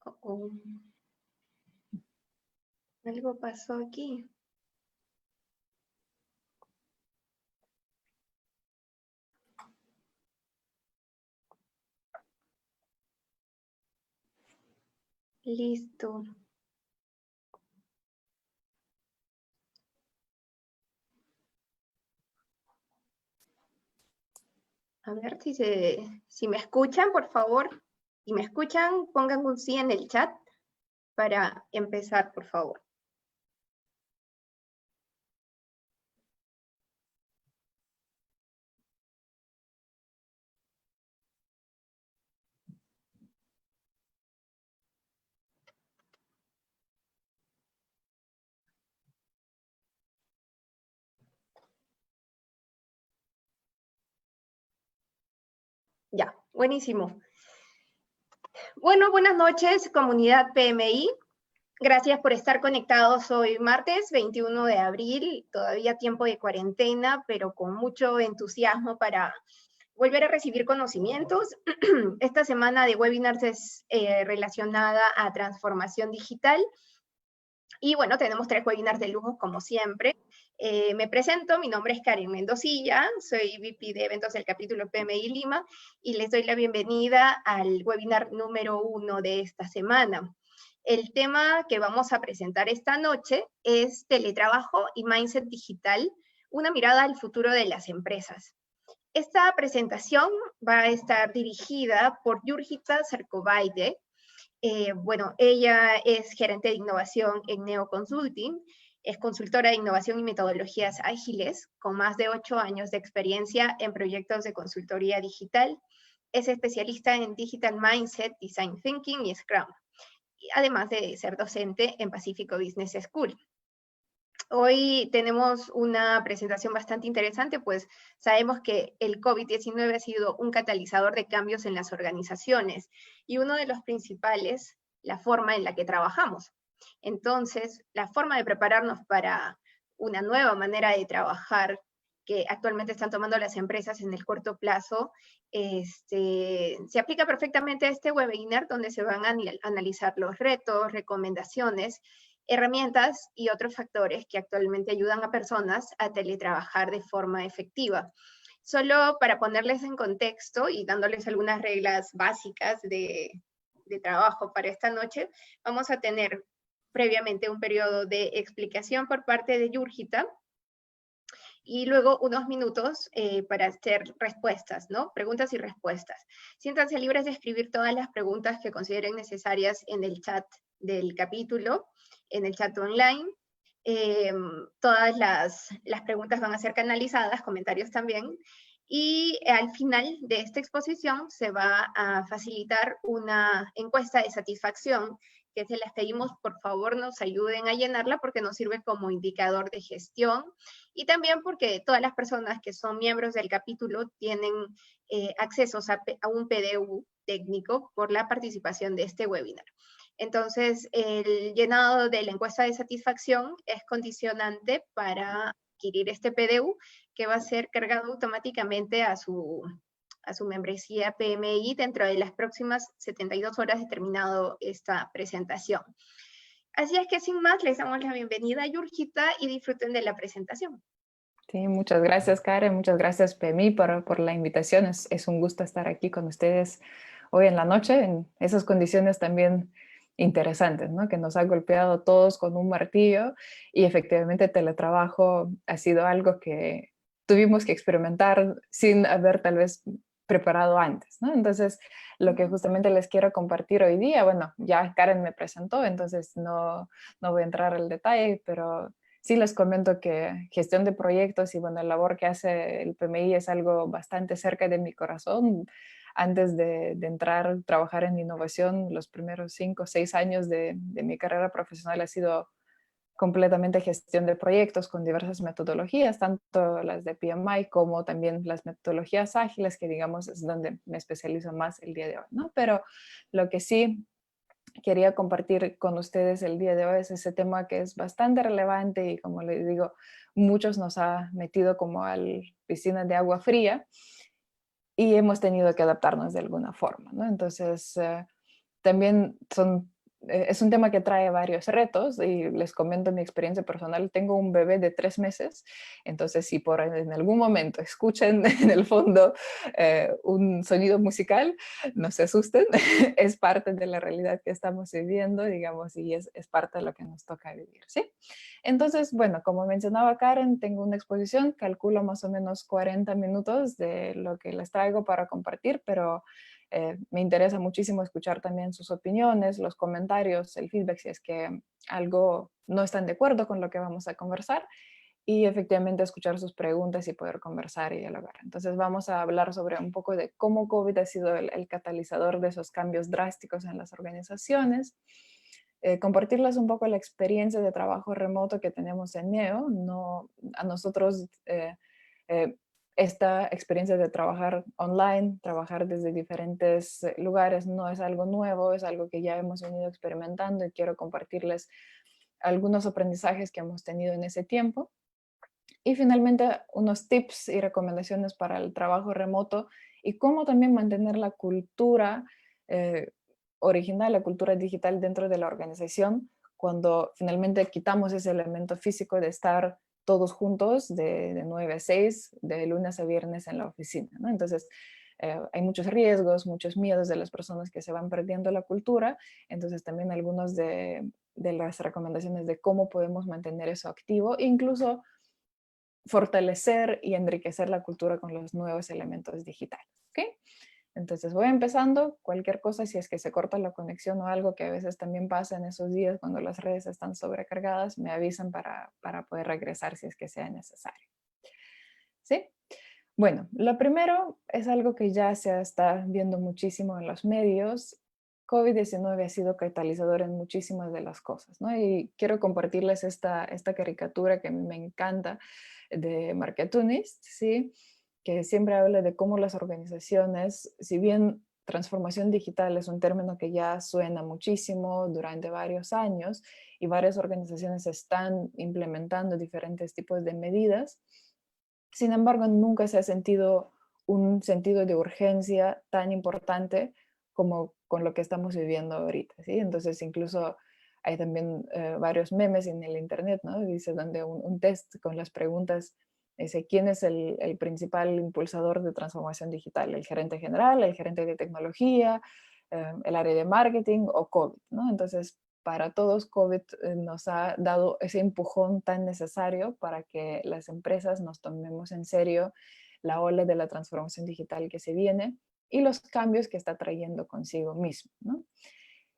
Oh, algo pasó aquí. Listo. A ver si me escuchan, por favor. Si me escuchan, pongan un sí en el chat para empezar, por favor. Ya, buenísimo. Bueno, buenas noches, comunidad PMI. Gracias por estar conectados hoy martes 21 de abril, todavía tiempo de cuarentena, pero con mucho entusiasmo para volver a recibir conocimientos. Esta semana de webinars es relacionada a transformación digital. Y bueno, tenemos 3 webinars de lujo como siempre. Me presento, mi nombre es Karen Mendocilla, soy VP de eventos del capítulo PMI Lima y les doy la bienvenida al webinar número 1 de esta semana. El tema que vamos a presentar esta noche es teletrabajo y mindset digital, una mirada al futuro de las empresas. Esta presentación va a estar dirigida por Jurgita Cercobaide. Bueno, ella es gerente de innovación en Neo Consulting, es consultora de innovación y metodologías ágiles, con más de 8 años de experiencia en proyectos de consultoría digital. Es especialista en Digital Mindset, Design Thinking y Scrum, además de ser docente en Pacífico Business School. Hoy tenemos una presentación bastante interesante, pues sabemos que el COVID-19 ha sido un catalizador de cambios en las organizaciones y uno de los principales, la forma en la que trabajamos. Entonces, la forma de prepararnos para una nueva manera de trabajar que actualmente están tomando las empresas en el corto plazo, se aplica perfectamente a este webinar donde se van a analizar los retos, recomendaciones, herramientas y otros factores que actualmente ayudan a personas a teletrabajar de forma efectiva. Solo para ponerles en contexto y dándoles algunas reglas básicas de trabajo para esta noche, vamos a tener previamente un periodo de explicación por parte de Jurgita y luego unos minutos para hacer respuestas, ¿no? Preguntas y respuestas. Siéntanse libres de escribir todas las preguntas que consideren necesarias en el chat del capítulo, en el chat online. Todas las preguntas van a ser canalizadas, comentarios también, y al final de esta exposición se va a facilitar una encuesta de satisfacción que se las pedimos, por favor, nos ayuden a llenarla porque nos sirve como indicador de gestión y también porque todas las personas que son miembros del capítulo tienen accesos a un PDU técnico por la participación de este webinar. Entonces, el llenado de la encuesta de satisfacción es condicionante para adquirir este PDU, que va a ser cargado automáticamente a su membresía PMI dentro de las próximas 72 horas de terminado esta presentación. Así es que sin más, les damos la bienvenida a Jurgita y disfruten de la presentación. Sí, muchas gracias, Karen, muchas gracias, PMI, por la invitación. Es un gusto estar aquí con ustedes hoy en la noche, en esas condiciones también interesantes, ¿no? Que nos ha golpeado todos con un martillo y efectivamente teletrabajo ha sido algo que tuvimos que experimentar sin haber tal vez preparado antes, ¿no? Entonces, lo que justamente les quiero compartir hoy día, bueno, ya Karen me presentó, entonces no voy a entrar al detalle, pero sí les comento que gestión de proyectos y bueno, la labor que hace el PMI es algo bastante cerca de mi corazón. Antes de entrar a trabajar en innovación, los primeros 5 o 6 años de mi carrera profesional ha sido completamente gestión de proyectos con diversas metodologías, tanto las de PMI como también las metodologías ágiles, que digamos es donde me especializo más el día de hoy, ¿no? Pero lo que sí quería compartir con ustedes el día de hoy es ese tema que es bastante relevante y como les digo, muchos nos ha metido como a la piscina de agua fría y hemos tenido que adaptarnos de alguna forma, ¿no? Entonces, también son es un tema que trae varios retos y les comento mi experiencia personal. Tengo un bebé de 3 meses, entonces si por en algún momento escuchan en el fondo un sonido musical, no se asusten, es parte de la realidad que estamos viviendo, digamos, y es parte de lo que nos toca vivir, ¿sí? Entonces, bueno, como mencionaba Karen, tengo una exposición, calculo más o menos 40 minutos de lo que les traigo para compartir, pero me interesa muchísimo escuchar también sus opiniones, los comentarios, el feedback, si es que algo no están de acuerdo con lo que vamos a conversar y efectivamente escuchar sus preguntas y poder conversar y dialogar. Entonces vamos a hablar sobre un poco de cómo COVID ha sido el catalizador de esos cambios drásticos en las organizaciones, compartirles un poco la experiencia de trabajo remoto que tenemos en NEO. No, a nosotros eh, esta experiencia de trabajar online, trabajar desde diferentes lugares, no es algo nuevo, es algo que ya hemos venido experimentando y quiero compartirles algunos aprendizajes que hemos tenido en ese tiempo. Y finalmente, unos tips y recomendaciones para el trabajo remoto y cómo también mantener la cultura eh, original, la cultura digital dentro de la organización cuando finalmente quitamos ese elemento físico de estar todos juntos de 9 a 6, de lunes a viernes en la oficina, ¿no? Entonces, hay muchos riesgos, muchos miedos de las personas que se van perdiendo la cultura. Entonces, también algunos de las recomendaciones de cómo podemos mantener eso activo, incluso fortalecer y enriquecer la cultura con los nuevos elementos digitales. ¿Ok? Entonces voy empezando, cualquier cosa, si es que se corta la conexión o algo que a veces también pasa en esos días cuando las redes están sobrecargadas, me avisan para poder regresar si es que sea necesario. ¿Sí? Bueno, lo primero es algo que ya se está viendo muchísimo en los medios. COVID-19 ha sido catalizador en muchísimas de las cosas, ¿no? Y quiero compartirles esta caricatura que a mí me encanta de Marketunist, ¿sí? Que siempre habla de cómo las organizaciones, si bien transformación digital es un término que ya suena muchísimo durante varios años y varias organizaciones están implementando diferentes tipos de medidas, sin embargo, nunca se ha sentido un sentido de urgencia tan importante como con lo que estamos viviendo ahorita, ¿sí? Entonces, incluso hay también varios memes en el internet, ¿no? Dice donde un test con las preguntas, dice, ¿quién es el principal impulsador de transformación digital? ¿El gerente general, el gerente de tecnología, el área de marketing o COVID, ¿no? Entonces, para todos, COVID nos ha dado ese empujón tan necesario para que las empresas nos tomemos en serio la ola de la transformación digital que se viene y los cambios que está trayendo consigo mismo, ¿no?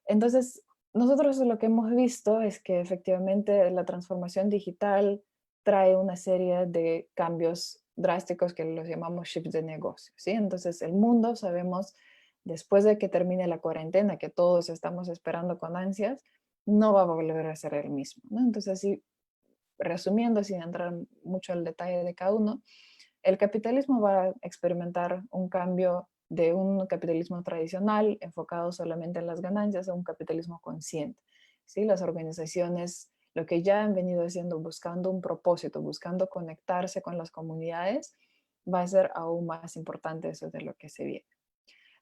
Entonces, nosotros lo que hemos visto es que efectivamente la transformación digital trae una serie de cambios drásticos que los llamamos shifts de negocio, ¿sí? Entonces, el mundo, sabemos, después de que termine la cuarentena, que todos estamos esperando con ansias, no va a volver a ser el mismo, ¿no? Entonces, así, resumiendo, sin entrar mucho al detalle de cada uno, el capitalismo va a experimentar un cambio de un capitalismo tradicional enfocado solamente en las ganancias a un capitalismo consciente, ¿sí? Las organizaciones, lo que ya han venido haciendo, buscando un propósito, buscando conectarse con las comunidades, va a ser aún más importante eso de lo que se viene.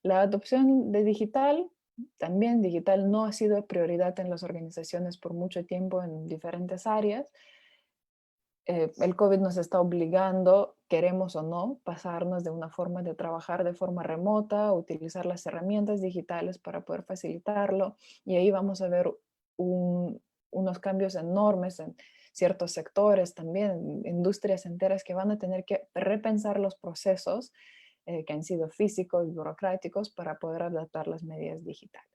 La adopción de digital, también digital no ha sido prioridad en las organizaciones por mucho tiempo en diferentes áreas. El COVID nos está obligando, queremos o no, pasarnos de una forma de trabajar de forma remota, utilizar las herramientas digitales para poder facilitarlo. Y ahí vamos a ver unos cambios enormes en ciertos sectores también, industrias enteras que van a tener que repensar los procesos que han sido físicos, burocráticos, para poder adaptar las medidas digitales.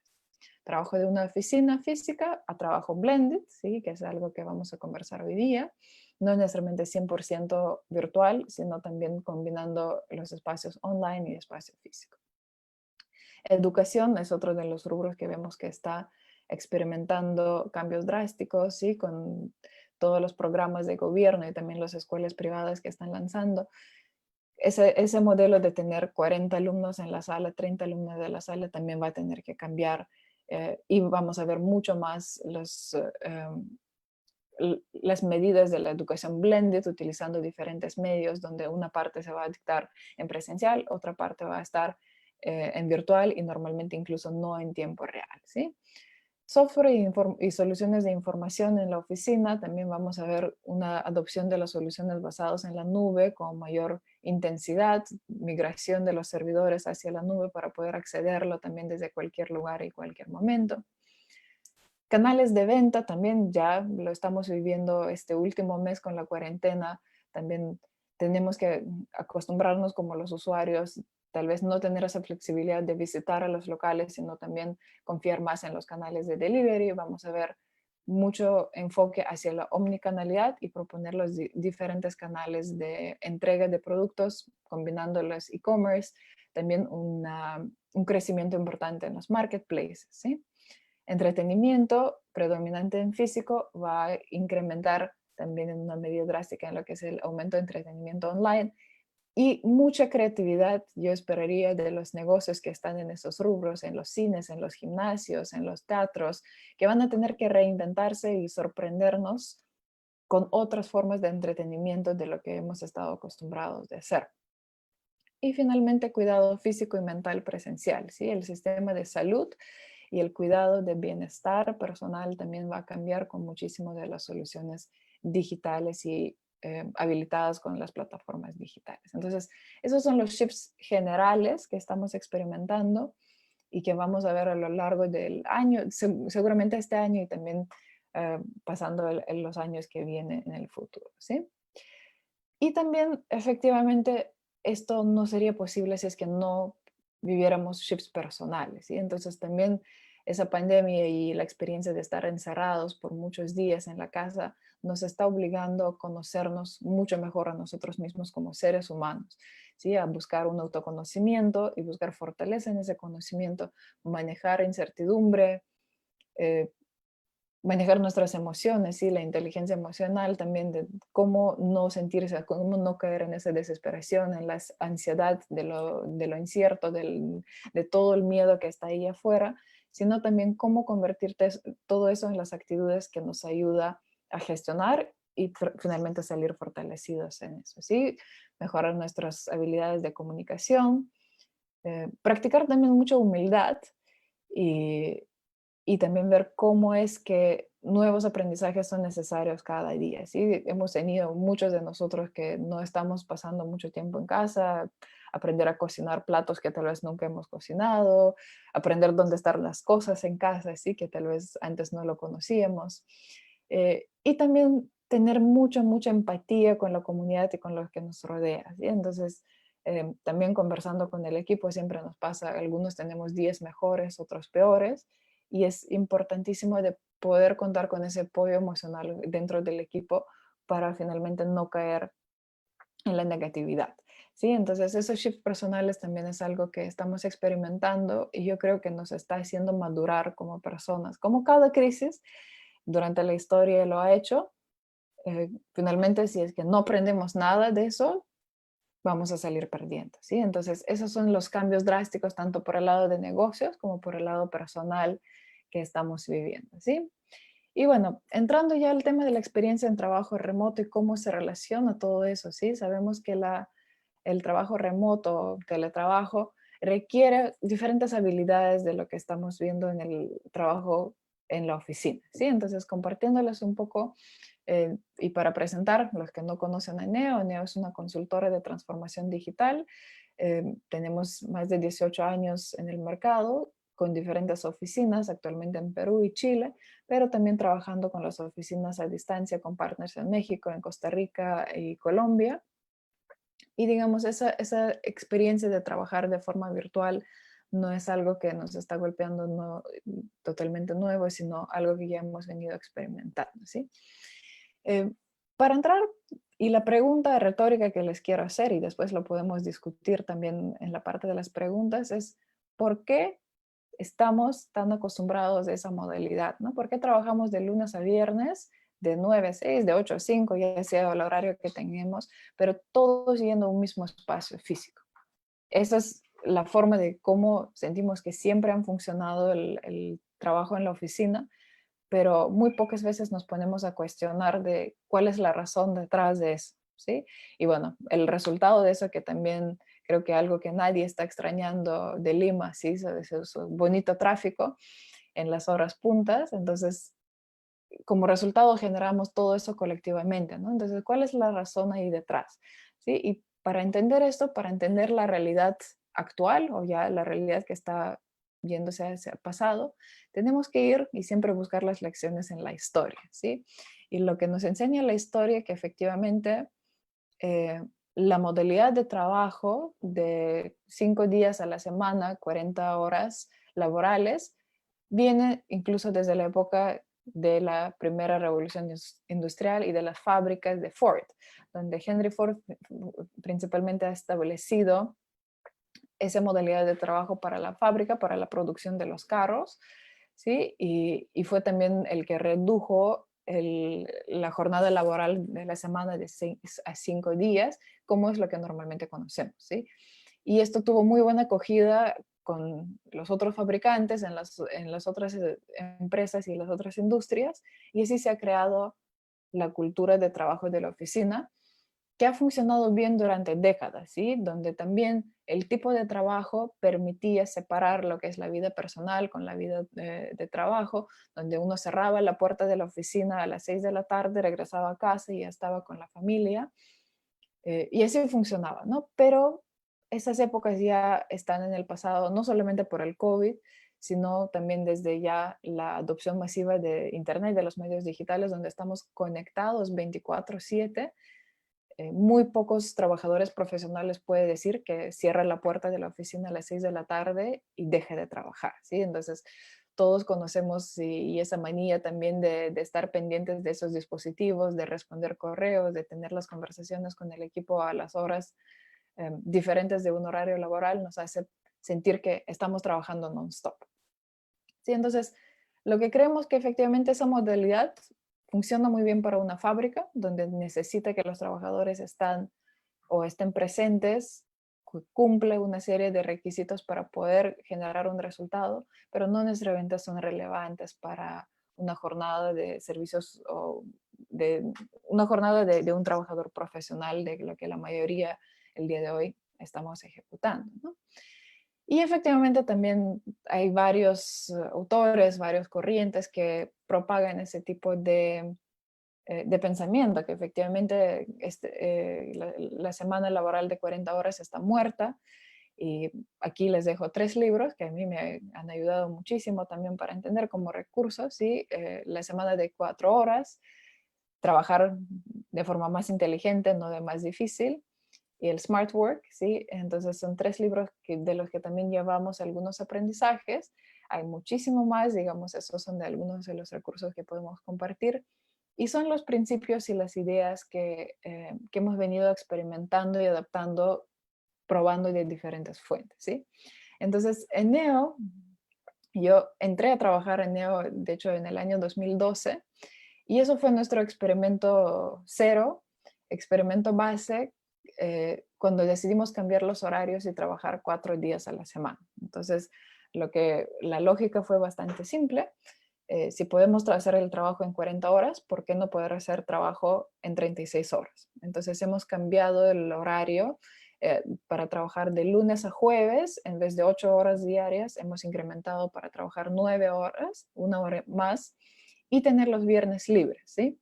Trabajo de una oficina física a trabajo blended, ¿sí? Que es algo que vamos a conversar hoy día. No necesariamente 100% virtual, sino también combinando los espacios online y espacio físico. Educación es otro de los rubros que vemos que está experimentando cambios drásticos, ¿sí? Con todos los programas de gobierno y también las escuelas privadas que están lanzando. Ese modelo de tener 40 alumnos en la sala, 30 alumnos de la sala, también va a tener que cambiar y vamos a ver mucho más las medidas de la educación blended utilizando diferentes medios donde una parte se va a dictar en presencial, otra parte va a estar en virtual y normalmente incluso no en tiempo real, ¿sí? software y soluciones de información en la oficina. También vamos a ver una adopción de las soluciones basadas en la nube con mayor intensidad, migración de los servidores hacia la nube para poder accederlo también desde cualquier lugar y cualquier momento. Canales de venta también ya lo estamos viviendo este último mes con la cuarentena. También tenemos que acostumbrarnos como los usuarios, tal vez no tener esa flexibilidad de visitar a los locales, sino también confiar más en los canales de delivery. Vamos a ver mucho enfoque hacia la omnicanalidad y proponer los diferentes canales de entrega de productos, combinando los e-commerce, también un crecimiento importante en los marketplaces, ¿sí? Entretenimiento predominante en físico va a incrementar también en una medida drástica en lo que es el aumento de entretenimiento online y mucha creatividad yo esperaría de los negocios que están en esos rubros, en los cines, en los gimnasios, en los teatros, que van a tener que reinventarse y sorprendernos con otras formas de entretenimiento de lo que hemos estado acostumbrados de hacer. Y finalmente, cuidado físico y mental presencial, ¿sí? El sistema de salud y el cuidado de bienestar personal también va a cambiar con muchísimas de las soluciones digitales y habilitadas con las plataformas digitales. Entonces, esos son los shifts generales que estamos experimentando y que vamos a ver a lo largo del año, seguramente este año y también pasando en los años que vienen en el futuro, ¿sí? Y también, efectivamente, esto no sería posible si es que no viviéramos shifts personales, ¿sí? Entonces también esa pandemia y la experiencia de estar encerrados por muchos días en la casa nos está obligando a conocernos mucho mejor a nosotros mismos como seres humanos, ¿sí? A buscar un autoconocimiento y buscar fortaleza en ese conocimiento, manejar incertidumbre, eh, manejar nuestras emociones, ¿sí? La inteligencia emocional también, de cómo no sentirse, cómo no caer en esa desesperación, en la ansiedad de lo incierto, de todo el miedo que está ahí afuera, sino también cómo convertirte todo eso en las actitudes que nos ayuda a gestionar y finalmente salir fortalecidos en eso, ¿sí? Mejorar nuestras habilidades de comunicación, practicar también mucha humildad y y también ver cómo es que nuevos aprendizajes son necesarios cada día, ¿sí? Hemos tenido muchos de nosotros que no estamos pasando mucho tiempo en casa, aprender a cocinar platos que tal vez nunca hemos cocinado, aprender dónde están las cosas en casa, ¿sí? Que tal vez antes no lo conocíamos. Y también tener mucha empatía con la comunidad y con los que nos rodea, ¿sí? Entonces, también conversando con el equipo siempre nos pasa, algunos tenemos días mejores, otros peores, y es importantísimo de poder contar con ese apoyo emocional dentro del equipo para finalmente no caer en la negatividad, ¿sí? Entonces, esos shifts personales también es algo que estamos experimentando y yo creo que nos está haciendo madurar como personas, como cada crisis durante la historia lo ha hecho. Finalmente, si es que no aprendemos nada de eso, vamos a salir perdiendo, ¿sí? Entonces, esos son los cambios drásticos, tanto por el lado de negocios como por el lado personal que estamos viviendo, ¿sí? Y bueno, entrando ya al tema de la experiencia en trabajo remoto y cómo se relaciona todo eso, ¿sí? Sabemos que el trabajo remoto, teletrabajo, requiere diferentes habilidades de lo que estamos viendo en el trabajo en la oficina, ¿sí? Entonces, compartiéndoles un poco y para presentar, los que no conocen a Neo, Neo es una consultora de transformación digital. Tenemos más de 18 años en el mercado con diferentes oficinas, actualmente en Perú y Chile, pero también trabajando con las oficinas a distancia, con partners en México, en Costa Rica y Colombia. Y digamos, esa experiencia de trabajar de forma virtual no es algo que nos está golpeando totalmente nuevo, sino algo que ya hemos venido experimentando, ¿sí? Eh, para entrar, y la pregunta retórica que les quiero hacer, y después lo podemos discutir también en la parte de las preguntas, es ¿por qué estamos tan acostumbrados a esa modalidad? ¿No? ¿Por qué trabajamos de lunes a viernes, de 9 a 6, de 8 a 5, ya sea el horario que tengamos, pero todos yendo a un mismo espacio físico? Esa es la forma de cómo sentimos que siempre han funcionado el trabajo en la oficina, pero muy pocas veces nos ponemos a cuestionar de cuál es la razón detrás de eso, ¿sí? Y bueno, el resultado de eso, que también creo que algo que nadie está extrañando de Lima, ¿sí? Su bonito tráfico. en las horas puntas. Entonces, como resultado generamos todo eso colectivamente, ¿no? Entonces, ¿cuál es la razón ahí detrás? ¿Sí? Y para entender esto, para entender la realidad actual o ya la realidad que está yéndose hacia el pasado, tenemos que ir y siempre buscar las lecciones en la historia, ¿sí? Y lo que nos enseña la historia que efectivamente la modalidad de trabajo de 5 días a la semana, 40 horas laborales, viene incluso desde la época de la primera revolución industrial y de las fábricas de Ford, donde Henry Ford principalmente ha establecido esa modalidad de trabajo para la fábrica, para la producción de los carros, ¿sí? Y fue también el que redujo la jornada laboral de la semana de 6 a 5 días, como es lo que normalmente conocemos, ¿sí? Y esto tuvo muy buena acogida con los otros fabricantes, en las otras empresas y las otras industrias, y así se ha creado la cultura de trabajo de la oficina, que ha funcionado bien durante décadas, ¿sí? Donde también el tipo de trabajo permitía separar lo que es la vida personal con la vida de trabajo, donde uno cerraba la puerta de la oficina a las 6 de la tarde, regresaba a casa y ya estaba con la familia, y así funcionaba, ¿no? Pero esas épocas ya están en el pasado, no solamente por el COVID, sino también desde ya la adopción masiva de Internet, de los medios digitales, donde estamos conectados 24/7. Muy pocos trabajadores profesionales puede decir que cierra la puerta de la oficina a las 6 de la tarde y deje de trabajar, ¿sí? Entonces, todos conocemos y esa manía también de estar pendientes de esos dispositivos, de responder correos, de tener las conversaciones con el equipo a las horas diferentes de un horario laboral, nos hace sentir que estamos trabajando non-stop. ¿Sí? Entonces, lo que creemos que efectivamente esa modalidad funciona muy bien para una fábrica, donde necesita que los trabajadores estén presentes, cumple una serie de requisitos para poder generar un resultado, pero no necesariamente son relevantes para una jornada de servicios o de una jornada de un trabajador profesional, de lo que la mayoría el día de hoy estamos ejecutando, ¿no? Y efectivamente también hay varios autores, varios corrientes que propagan ese tipo de pensamiento, que efectivamente la semana laboral de 40 horas está muerta. Y aquí les dejo 3 libros que a mí me han ayudado muchísimo también para entender como recursos, ¿sí? La semana de 4 horas, trabajar de forma más inteligente, no de más difícil, y el Smart Work, ¿sí? Entonces son 3 libros de los que también llevamos algunos aprendizajes. Hay muchísimo más, digamos, esos son de algunos de los recursos que podemos compartir. Y son los principios y las ideas que hemos venido experimentando y adaptando, probando de diferentes fuentes, ¿sí? Entonces, en NEO, yo entré a trabajar en NEO, de hecho, en el año 2012, y eso fue nuestro experimento cero, experimento base, cuando decidimos cambiar los horarios y trabajar 4 días a la semana. Entonces, la lógica fue bastante simple. Si podemos hacer el trabajo en 40 horas, ¿por qué no poder hacer trabajo en 36 horas? Entonces, hemos cambiado el horario para trabajar de lunes a jueves. En vez de 8 horas diarias, hemos incrementado para trabajar 9 horas, una hora más, y tener los viernes libres, ¿sí?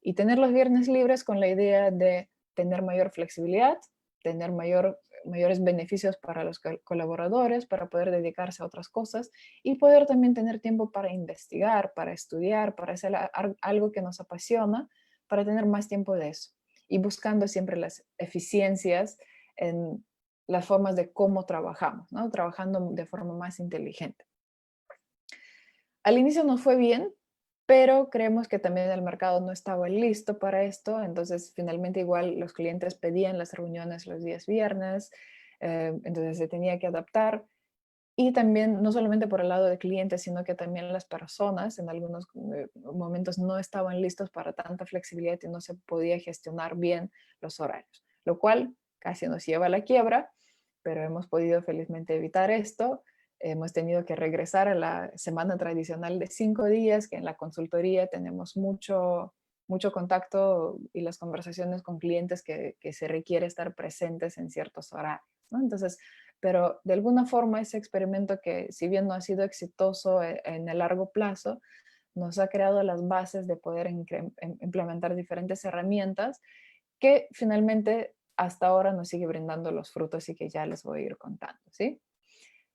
Y tener los viernes libres con la idea de tener mayor flexibilidad, tener mayores beneficios para los colaboradores, para poder dedicarse a otras cosas y poder también tener tiempo para investigar, para estudiar, para hacer algo que nos apasiona, para tener más tiempo de eso. Y buscando siempre las eficiencias en las formas de cómo trabajamos, ¿no? Trabajando de forma más inteligente. Al inicio nos fue bien, pero creemos que también el mercado no estaba listo para esto, entonces finalmente igual los clientes pedían las reuniones los días viernes, entonces se tenía que adaptar. Y también, no solamente por el lado de clientes, sino que también las personas en algunos momentos no estaban listos para tanta flexibilidad y no se podía gestionar bien los horarios, lo cual casi nos lleva a la quiebra, pero hemos podido felizmente evitar esto. Hemos tenido que regresar a la semana tradicional de 5 días, que en la consultoría tenemos mucho contacto y las conversaciones con clientes que se requiere estar presentes en ciertos horarios, ¿no? Entonces, pero de alguna forma ese experimento que si bien no ha sido exitoso en el largo plazo, nos ha creado las bases de poder implementar diferentes herramientas que finalmente hasta ahora nos sigue brindando los frutos y que ya les voy a ir contando, ¿sí?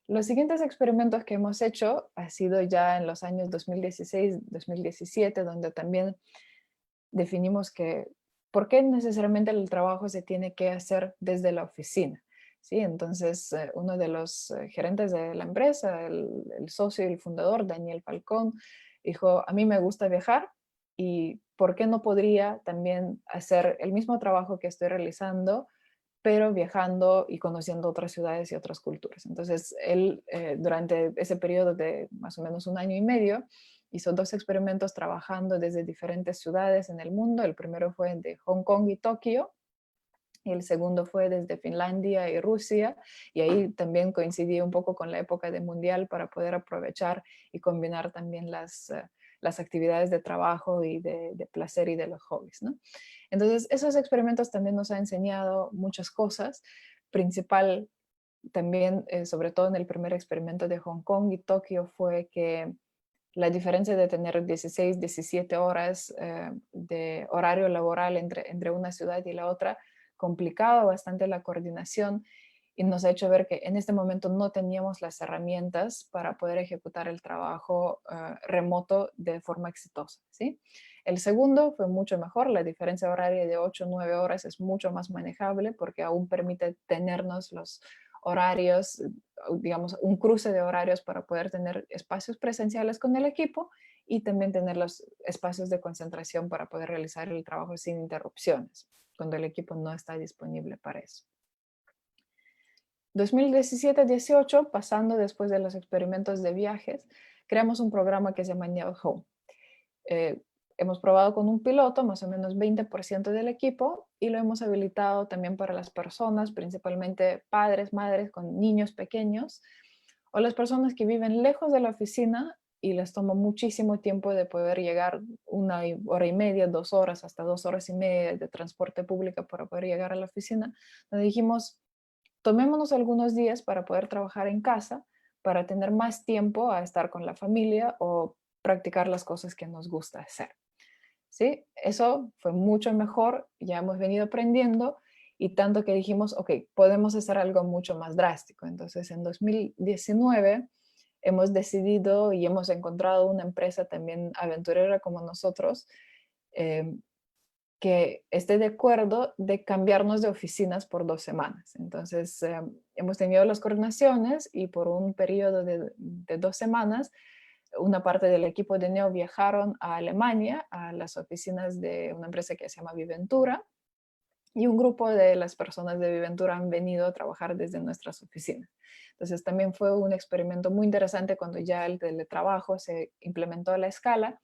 Los siguientes experimentos que hemos hecho ha sido ya en los años 2016, 2017, donde también definimos que por qué necesariamente el trabajo se tiene que hacer desde la oficina. ¿Sí? Entonces, uno de los gerentes de la empresa, el socio y el fundador, Daniel Falcón, dijo, a mí me gusta viajar y ¿por qué no podría también hacer el mismo trabajo que estoy realizando, pero viajando y conociendo otras ciudades y otras culturas? Entonces, él durante ese periodo de más o menos un año y medio, hizo 2 experimentos trabajando desde diferentes ciudades en el mundo. El primero fue de Hong Kong y Tokio, y el segundo fue desde Finlandia y Rusia, y ahí también coincidí un poco con la época de mundial para poder aprovechar y combinar también las actividades de trabajo y de placer y de los hobbies, ¿no? Entonces, esos experimentos también nos han enseñado muchas cosas, principal también, sobre todo en el primer experimento de Hong Kong y Tokio, fue que la diferencia de tener 16, 17 horas de horario laboral entre una ciudad y la otra complicaba bastante la coordinación y nos ha hecho ver que en este momento no teníamos las herramientas para poder ejecutar el trabajo remoto de forma exitosa, ¿sí? El segundo fue mucho mejor, la diferencia horaria de 8 o 9 horas es mucho más manejable porque aún permite tenernos los horarios, digamos, un cruce de horarios para poder tener espacios presenciales con el equipo y también tener los espacios de concentración para poder realizar el trabajo sin interrupciones, cuando el equipo no está disponible para eso. 2017-18, pasando después de los experimentos de viajes, creamos un programa que se llama Neo Home. Hemos probado con un piloto, más o menos 20% del equipo, y lo hemos habilitado también para las personas, principalmente padres, madres con niños pequeños, o las personas que viven lejos de la oficina y les toma muchísimo tiempo de poder llegar 1 hora y media, 2 horas, hasta 2 horas y media de transporte público para poder llegar a la oficina. Nos dijimos, tomémonos algunos días para poder trabajar en casa, para tener más tiempo a estar con la familia o practicar las cosas que nos gusta hacer. ¿Sí? Eso fue mucho mejor, ya hemos venido aprendiendo y tanto que dijimos, ok, podemos hacer algo mucho más drástico. Entonces, en 2019 hemos decidido y hemos encontrado una empresa también aventurera como nosotros, eh, que esté de acuerdo de cambiarnos de oficinas por 2 semanas. Entonces, hemos tenido las coordinaciones y por un periodo de 2 semanas, una parte del equipo de Neo viajaron a Alemania, a las oficinas de una empresa que se llama Viventura, y un grupo de las personas de Viventura han venido a trabajar desde nuestras oficinas. Entonces, también fue un experimento muy interesante cuando ya el teletrabajo se implementó a la escala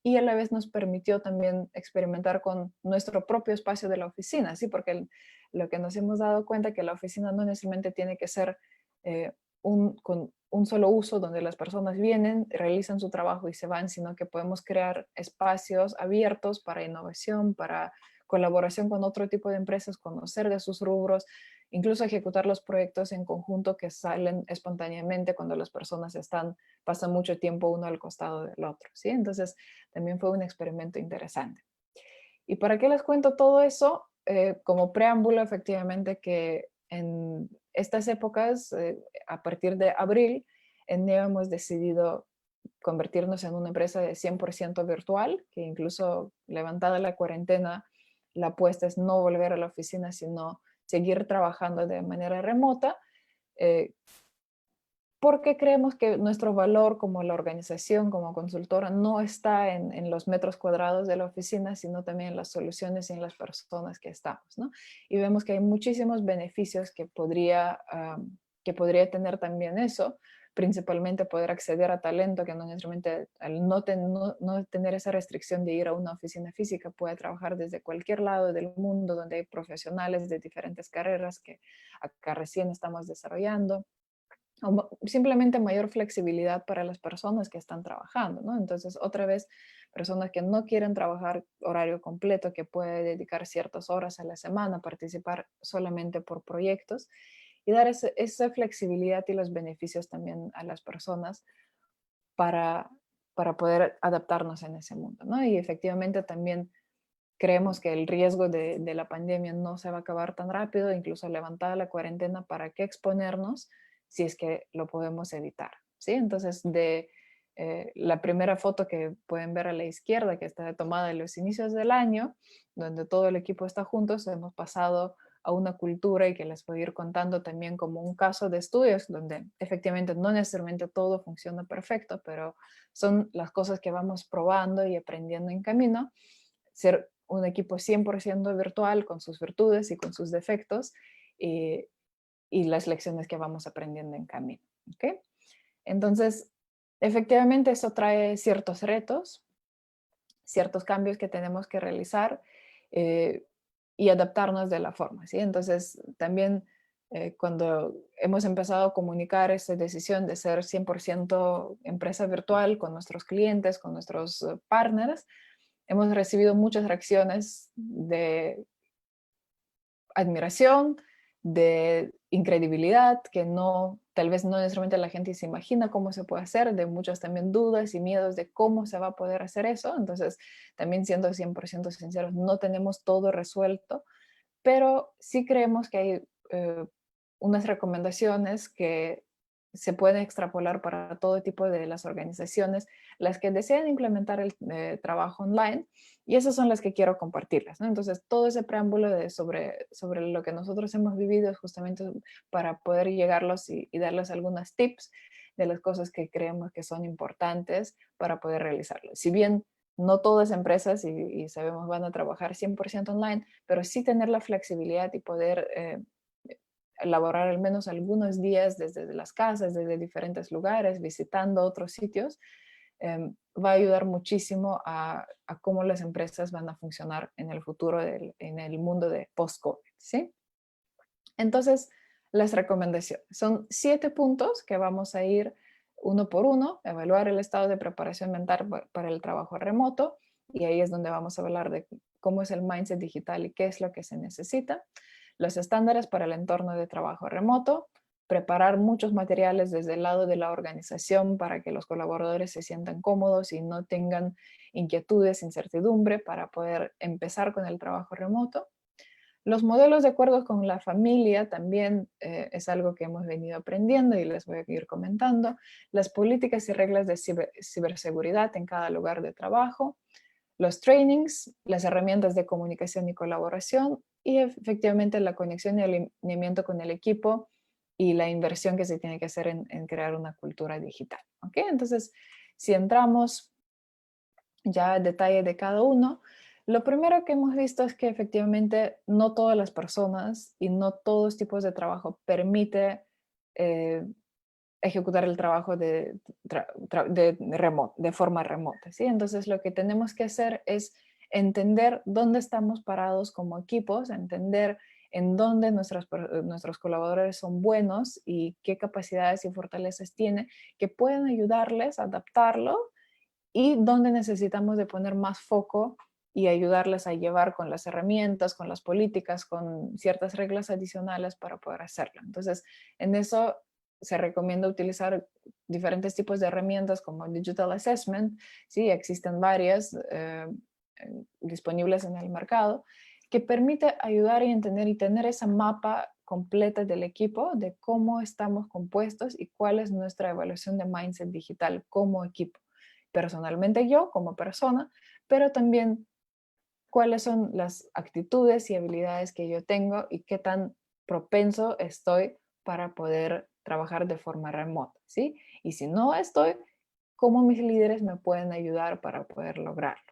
y a la vez nos permitió también experimentar con nuestro propio espacio de la oficina, ¿sí? Porque lo que nos hemos dado cuenta es que la oficina no necesariamente tiene que ser con un solo uso donde las personas vienen, realizan su trabajo y se van, sino que podemos crear espacios abiertos para innovación, para colaboración con otro tipo de empresas, conocer de sus rubros, incluso ejecutar los proyectos en conjunto que salen espontáneamente cuando las personas pasan mucho tiempo uno al costado del otro, ¿sí? Entonces, también fue un experimento interesante. ¿Y para qué les cuento todo eso? Como preámbulo, efectivamente, que en estas épocas, a partir de abril, en Neo hemos decidido convertirnos en una empresa de 100% virtual, que incluso levantada la cuarentena, la apuesta es no volver a la oficina, sino seguir trabajando de manera remota, eh, porque creemos que nuestro valor como la organización, como consultora, no está en los metros cuadrados de la oficina, sino también en las soluciones y en las personas que estamos, ¿no? Y vemos que hay muchísimos beneficios que podría tener también eso, principalmente poder acceder a talento que no necesariamente al no tener esa restricción de ir a una oficina física, puede trabajar desde cualquier lado del mundo donde hay profesionales de diferentes carreras que acá recién estamos desarrollando o simplemente mayor flexibilidad para las personas que están trabajando, ¿no? Entonces, otra vez, personas que no quieren trabajar horario completo, que puede dedicar ciertas horas a la semana, participar solamente por proyectos. y dar esa flexibilidad y los beneficios también a las personas para, para poder adaptarnos en ese mundo, ¿no? Y efectivamente también creemos que el riesgo de la pandemia no se va a acabar tan rápido, incluso levantada la cuarentena, ¿para qué exponernos si es que lo podemos evitar? ¿Sí? Entonces, la primera foto que pueden ver a la izquierda, que está tomada en los inicios del año, donde todo el equipo está juntos, hemos pasado a una cultura y que les voy a ir contando también como un caso de estudios donde efectivamente no necesariamente todo funciona perfecto, pero son las cosas que vamos probando y aprendiendo en camino. Ser un equipo 100% virtual con sus virtudes y con sus defectos y, y las lecciones que vamos aprendiendo en camino. ¿Okay? Entonces, efectivamente eso trae ciertos retos, ciertos cambios que tenemos que realizar eh, y adaptarnos de la forma. ¿Sí? Entonces, también cuando hemos empezado a comunicar esta decisión de ser 100% empresa virtual con nuestros clientes, con nuestros partners, hemos recibido muchas reacciones de admiración, de incredibilidad, que no, tal vez no necesariamente la gente se imagina cómo se puede hacer, de muchas también dudas y miedos de cómo se va a poder hacer eso. Entonces, también siendo 100% sinceros, no tenemos todo resuelto, pero sí creemos que hay unas recomendaciones que se pueden extrapolar para todo tipo de las organizaciones, las que desean implementar el trabajo online, y esas son las que quiero compartirlas, ¿no? Entonces, todo ese preámbulo sobre lo que nosotros hemos vivido es justamente para poder llegarlos y darles algunas tips de las cosas que creemos que son importantes para poder realizarlo. Si bien no todas empresas, y sabemos, van a trabajar 100% online, pero sí tener la flexibilidad y poder elaborar al menos algunos días desde las casas, desde diferentes lugares, visitando otros sitios, va a ayudar muchísimo a cómo las empresas van a funcionar en el futuro, en el mundo de post-COVID, ¿sí? Entonces, las recomendaciones. Son 7 puntos que vamos a ir uno por uno, evaluar el estado de preparación mental para el trabajo remoto, y ahí es donde vamos a hablar de cómo es el mindset digital y qué es lo que se necesita, los estándares para el entorno de trabajo remoto, preparar muchos materiales desde el lado de la organización para que los colaboradores se sientan cómodos y no tengan inquietudes, incertidumbre para poder empezar con el trabajo remoto. Los modelos de acuerdo con la familia también es algo que hemos venido aprendiendo y les voy a ir comentando. Las políticas y reglas de ciberseguridad en cada lugar de trabajo, los trainings, las herramientas de comunicación y colaboración y efectivamente la conexión y alineamiento con el equipo y la inversión que se tiene que hacer en crear una cultura digital. ¿Okay? Entonces, si entramos ya a detalle de cada uno, lo primero que hemos visto es que efectivamente no todas las personas y no todos tipos de trabajo permite eh, ejecutar el trabajo de forma remota, ¿sí? Entonces lo que tenemos que hacer es entender dónde estamos parados como equipos, entender en dónde nuestros colaboradores son buenos y qué capacidades y fortalezas tienen que pueden ayudarles a adaptarlo y dónde necesitamos de poner más foco y ayudarles a llevar con las herramientas, con las políticas, con ciertas reglas adicionales para poder hacerlo. Entonces, en eso se recomienda utilizar diferentes tipos de herramientas como Digital Assessment, sí, existen varias disponibles en el mercado, que permite ayudar y entender y tener esa mapa completa del equipo de cómo estamos compuestos y cuál es nuestra evaluación de mindset digital como equipo. Personalmente yo como persona, pero también cuáles son las actitudes y habilidades que yo tengo y qué tan propenso estoy para poder trabajar de forma remota, ¿sí? Y si no estoy, ¿cómo mis líderes me pueden ayudar para poder lograrlo?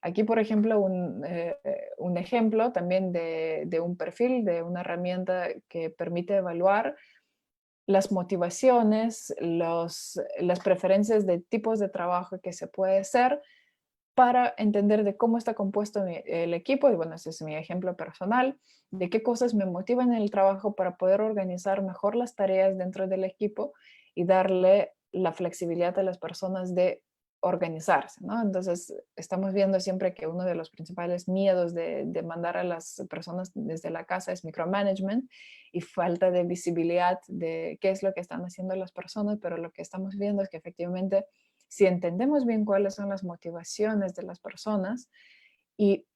Aquí, por ejemplo, un ejemplo también de un perfil, de una herramienta que permite evaluar las motivaciones, las preferencias de tipos de trabajo que se puede hacer para entender de cómo está compuesto el equipo, y bueno, ese es mi ejemplo personal, de qué cosas me motivan en el trabajo para poder organizar mejor las tareas dentro del equipo y darle la flexibilidad a las personas de organizarse, ¿no? Entonces, estamos viendo siempre que uno de los principales miedos de mandar a las personas desde la casa es micromanagement y falta de visibilidad de qué es lo que están haciendo las personas, pero lo que estamos viendo es que efectivamente, si entendemos bien cuáles son las motivaciones de las personas y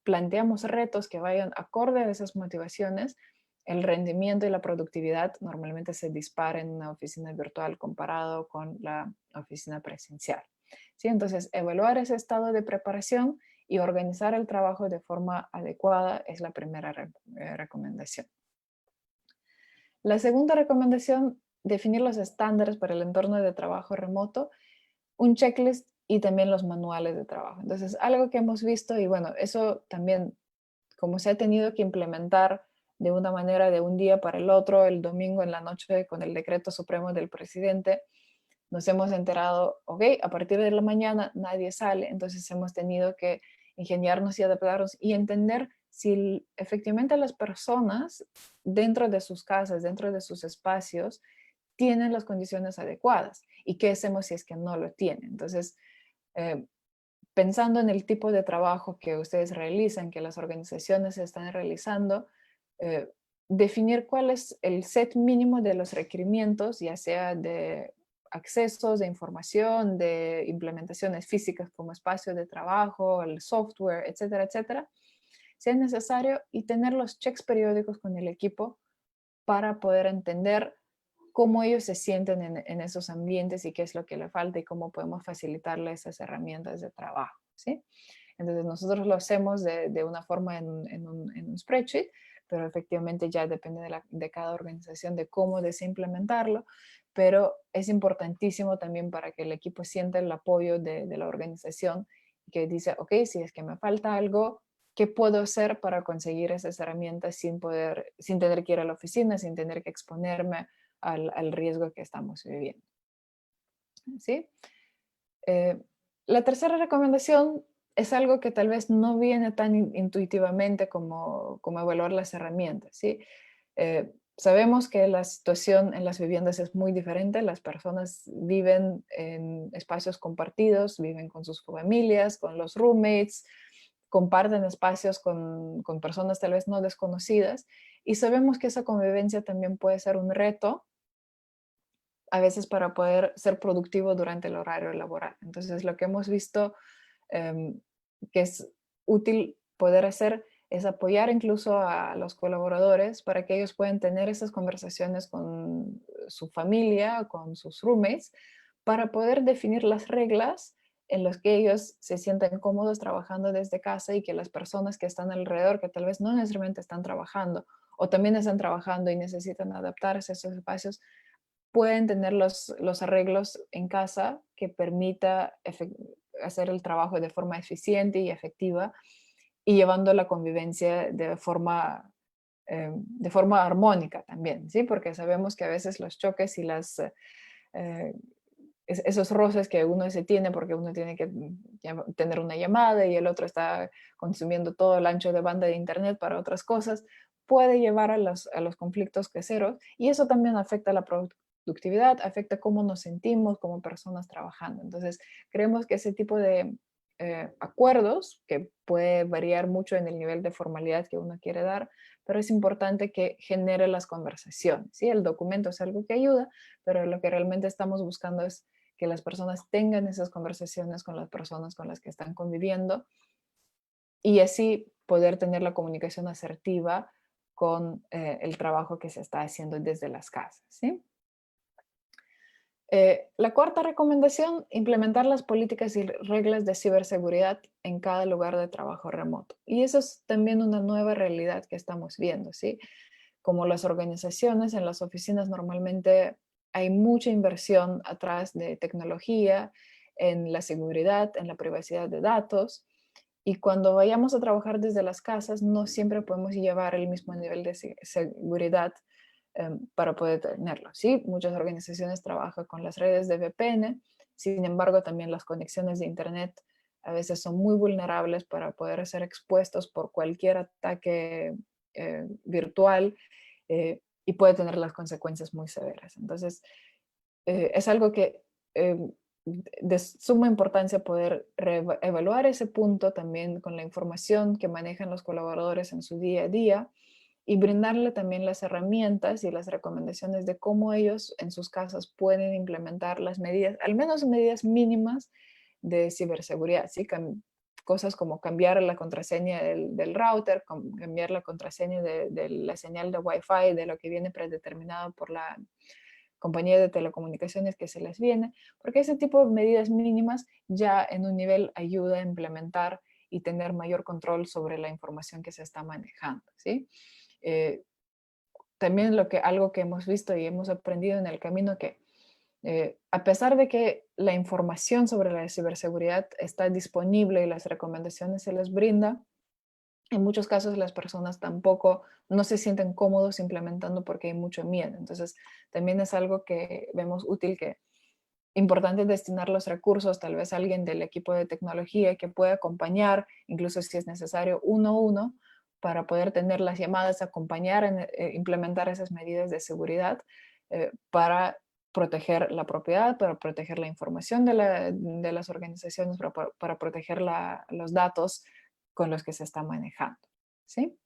planteamos retos que vayan acorde a esas motivaciones, el rendimiento y la productividad normalmente se dispara en una oficina virtual comparado con la oficina presencial. ¿Sí? Entonces, evaluar ese estado de preparación y organizar el trabajo de forma adecuada es la primera recomendación. La segunda recomendación, definir los estándares para el entorno de trabajo remoto, un checklist y también los manuales de trabajo. Entonces, algo que hemos visto, y bueno, eso también, como se ha tenido que implementar de una manera de un día para el otro, el domingo en la noche con el decreto supremo del presidente, nos hemos enterado, ok, a partir de la mañana nadie sale, entonces hemos tenido que ingeniarnos y adaptarnos y entender si efectivamente las personas dentro de sus casas, dentro de sus espacios, tienen las condiciones adecuadas y qué hacemos si es que no lo tienen. Entonces, eh, pensando en el tipo de trabajo que ustedes realizan, que las organizaciones están realizando, eh, definir cuál es el set mínimo de los requerimientos, ya sea de accesos, de información, de implementaciones físicas como espacio de trabajo, el software, etcétera, etcétera, si es necesario, y tener los checks periódicos con el equipo para poder entender cómo ellos se sienten en esos ambientes y qué es lo que le falta y cómo podemos facilitarle esas herramientas de trabajo, ¿sí? Entonces nosotros lo hacemos de una forma en un spreadsheet, pero efectivamente ya depende de cada organización de cómo desimplementarlo, pero es importantísimo también para que el equipo sienta el apoyo de la organización que dice, ok, si es que me falta algo, ¿qué puedo hacer para conseguir esas herramientas sin tener que ir a la oficina, sin tener que exponerme al riesgo que estamos viviendo? ¿Sí? Eh, la tercera recomendación es algo que tal vez no viene tan intuitivamente como evaluar las herramientas, ¿sí? Sabemos que la situación en las viviendas es muy diferente, las personas viven en espacios compartidos, viven con sus familias, con los roommates, comparten espacios con personas tal vez no desconocidas, y sabemos que esa convivencia también puede ser un reto a veces para poder ser productivo durante el horario laboral. Entonces, lo que hemos visto em, que es útil poder hacer es apoyar incluso a los colaboradores para que ellos puedan tener esas conversaciones con su familia, con sus roommates, para poder definir las reglas en las que ellos se sientan cómodos trabajando desde casa y que las personas que están alrededor, que tal vez no necesariamente están trabajando o también están trabajando y necesitan adaptarse a esos espacios, pueden tener los arreglos en casa que permita hacer el trabajo de forma eficiente y efectiva y llevando la convivencia de forma armónica también, ¿sí? Porque sabemos que a veces los choques y eh, esos roces que uno se tiene porque uno tiene que tener una llamada y el otro está consumiendo todo el ancho de banda de internet para otras cosas, puede llevar a los conflictos caseros y eso también afecta la productividad, afecta cómo nos sentimos como personas trabajando. Entonces, creemos que ese tipo de acuerdos, que puede variar mucho en el nivel de formalidad que uno quiere dar, pero es importante que genere las conversaciones, ¿sí? El documento es algo que ayuda, pero lo que realmente estamos buscando es que las personas tengan esas conversaciones con las personas con las que están conviviendo y así poder tener la comunicación asertiva con el trabajo que se está haciendo desde las casas, ¿sí? La cuarta recomendación, implementar las políticas y reglas de ciberseguridad en cada lugar de trabajo remoto. Y eso es también una nueva realidad que estamos viendo, ¿sí? Como las organizaciones, en las oficinas normalmente hay mucha inversión atrás de tecnología, en la seguridad, en la privacidad de datos. Y cuando vayamos a trabajar desde las casas, no siempre podemos llevar el mismo nivel de seguridad para poder tenerlo. Sí, muchas organizaciones trabajan con las redes de VPN, sin embargo, también las conexiones de Internet a veces son muy vulnerables para poder ser expuestos por cualquier ataque virtual y puede tener las consecuencias muy severas. Entonces, es algo que de suma importancia poder evaluar ese punto también con la información que manejan los colaboradores en su día a día y brindarle también las herramientas y las recomendaciones de cómo ellos en sus casas pueden implementar las medidas, al menos medidas mínimas de ciberseguridad, ¿sí? Cosas como cambiar la contraseña del router, cambiar la contraseña de la señal de Wi-Fi, de lo que viene predeterminado por la compañía de telecomunicaciones que se les viene, porque ese tipo de medidas mínimas ya en un nivel ayuda a implementar y tener mayor control sobre la información que se está manejando, ¿sí? Eh, También algo que hemos visto y hemos aprendido en el camino que a pesar de que la información sobre la ciberseguridad está disponible y las recomendaciones se les brinda, en muchos casos las personas tampoco no se sienten cómodos implementando porque hay mucho miedo. Entonces, también es algo que vemos útil, que importante destinar los recursos, tal vez alguien del equipo de tecnología que pueda acompañar, incluso si es necesario, uno a uno, para poder tener las llamadas, acompañar, implementar esas medidas de seguridad para proteger la propiedad, para proteger la información de las organizaciones, para proteger los datos con los que se está manejando, ¿sí?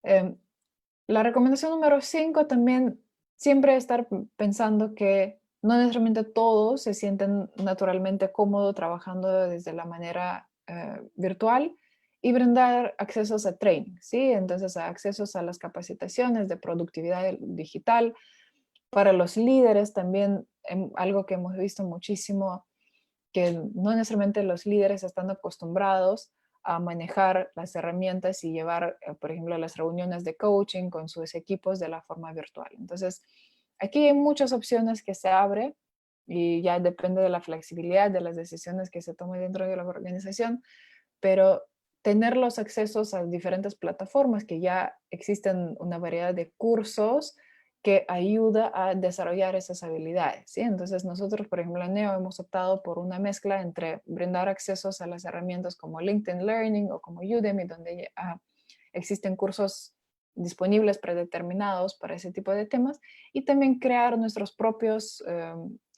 Em, la recomendación número 5 también, siempre estar pensando que no necesariamente todos se sienten naturalmente cómodos trabajando desde la manera virtual y brindar accesos a training, ¿sí? Entonces, accesos a las capacitaciones de productividad digital. Para los líderes también, algo que hemos visto muchísimo, que no necesariamente los líderes están acostumbrados a manejar las herramientas y llevar, por ejemplo, las reuniones de coaching con sus equipos de la forma virtual. Entonces, aquí hay muchas opciones que se abren y ya depende de la flexibilidad de las decisiones que se tomen dentro de la organización, pero tener los accesos a diferentes plataformas, que ya existen una variedad de cursos que ayuda a desarrollar esas habilidades, ¿sí? Entonces nosotros, por ejemplo, en NEO hemos optado por una mezcla entre brindar accesos a las herramientas como LinkedIn Learning o como Udemy, donde existen cursos disponibles predeterminados para ese tipo de temas, y también crear nuestros propios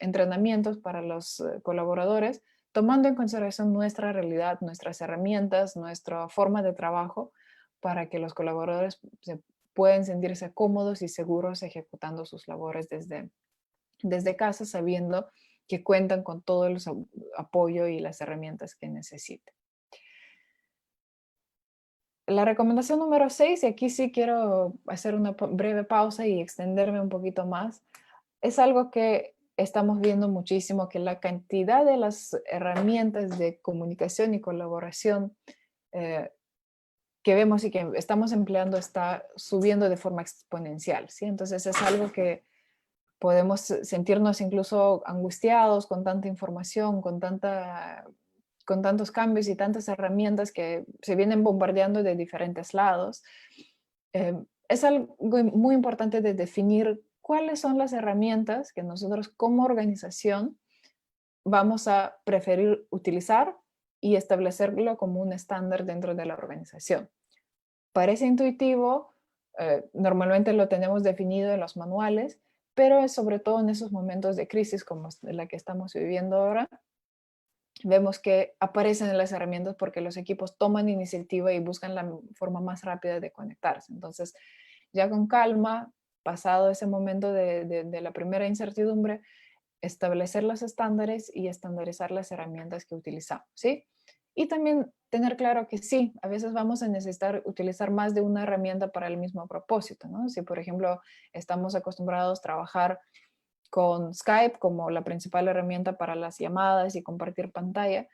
entrenamientos para los colaboradores, tomando en consideración nuestra realidad, nuestras herramientas, nuestra forma de trabajo, para que los colaboradores se pueden sentirse cómodos y seguros ejecutando sus labores desde casa, sabiendo que cuentan con todo el apoyo y las herramientas que necesiten. La recomendación número 6, y aquí sí quiero hacer una breve pausa y extenderme un poquito más, es algo que estamos viendo muchísimo, que la cantidad de las herramientas de comunicación y colaboración eh, que vemos y que estamos empleando está subiendo de forma exponencial, ¿sí? Entonces es algo que podemos sentirnos incluso angustiados con tanta información, con tantos cambios y tantas herramientas que se vienen bombardeando de diferentes lados. Es algo muy importante de definir cuáles son las herramientas que nosotros como organización vamos a preferir utilizar y establecerlo como un estándar dentro de la organización. Parece intuitivo, normalmente lo tenemos definido en los manuales, pero es sobre todo en esos momentos de crisis como la que estamos viviendo ahora, vemos que aparecen en las herramientas porque los equipos toman iniciativa y buscan la forma más rápida de conectarse. Entonces, ya con calma, pasado ese momento de la primera incertidumbre, establecer los estándares y estandarizar las herramientas que utilizamos, ¿sí? Y también tener claro que sí, a veces vamos a necesitar utilizar más de una herramienta para el mismo propósito, ¿no? Si, por ejemplo, estamos acostumbrados a trabajar con Skype como la principal herramienta para las llamadas y compartir pantalla,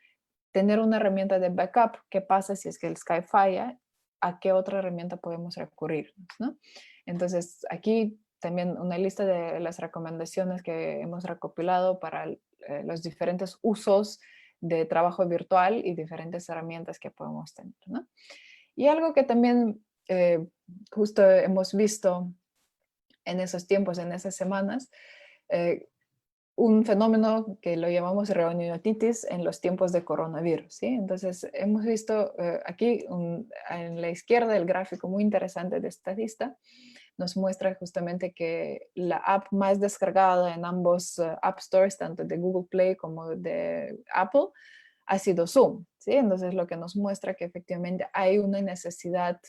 tener una herramienta de backup, ¿qué pasa si es que el Skype falla? ¿A qué otra herramienta podemos recurrir? ¿No? Entonces, aquí también una lista de las recomendaciones que hemos recopilado para los diferentes usos de trabajo virtual y diferentes herramientas que podemos tener, ¿no? Y algo que también justo hemos visto en esos tiempos, en esas semanas, eh, un fenómeno que lo llamamos reunionitis en los tiempos de coronavirus, ¿sí? Entonces, hemos visto aquí en la izquierda el gráfico muy interesante de esta lista. Nos muestra justamente que la app más descargada en ambos App Stores, tanto de Google Play como de Apple, ha sido Zoom, ¿sí? Entonces, lo que nos muestra que efectivamente hay una necesidad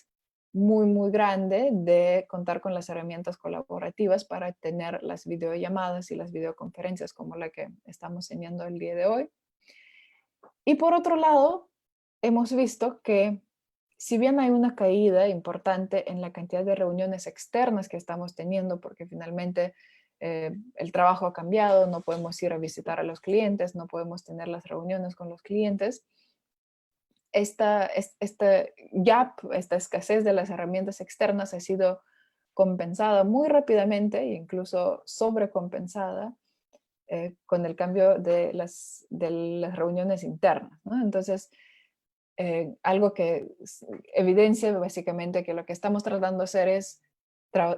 muy, muy grande de contar con las herramientas colaborativas para tener las videollamadas y las videoconferencias como la que estamos teniendo el día de hoy. Y por otro lado, hemos visto que si bien hay una caída importante en la cantidad de reuniones externas que estamos teniendo, porque finalmente el trabajo ha cambiado, no podemos ir a visitar a los clientes, no podemos tener las reuniones con los clientes, este gap, esta escasez de las herramientas externas ha sido compensada muy rápidamente e incluso sobrecompensada con el cambio de las reuniones internas, ¿no? Entonces, algo que evidencia básicamente que lo que estamos tratando de hacer es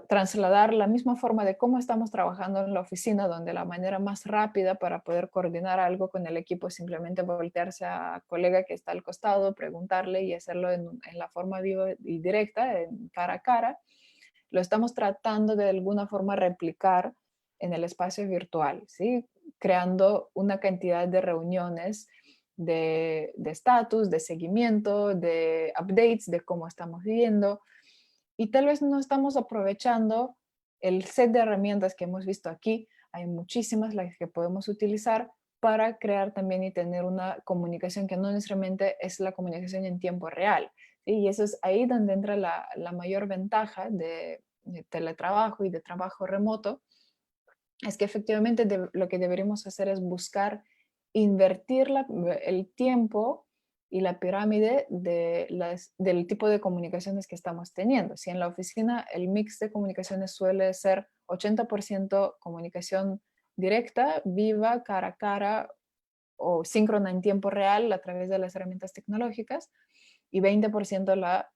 trasladar la misma forma de cómo estamos trabajando en la oficina, donde la manera más rápida para poder coordinar algo con el equipo es simplemente voltearse a colega que está al costado, preguntarle y hacerlo en la forma viva y directa, en cara a cara. Lo estamos tratando de alguna forma replicar en el espacio virtual, ¿sí? Creando una cantidad de reuniones de estatus, de seguimiento, de updates de cómo estamos viviendo, y tal vez no estamos aprovechando el set de herramientas que hemos visto aquí. Hay muchísimas las que podemos utilizar para crear también y tener una comunicación que no necesariamente es la comunicación en tiempo real, ¿sí? Y eso es ahí donde entra la mayor ventaja de teletrabajo y de trabajo remoto, es que efectivamente lo que deberíamos hacer es buscar invertir el tiempo y la pirámide del tipo de comunicaciones que estamos teniendo. Si en la oficina el mix de comunicaciones suele ser 80% comunicación directa, viva, cara a cara o síncrona en tiempo real a través de las herramientas tecnológicas, y 20% la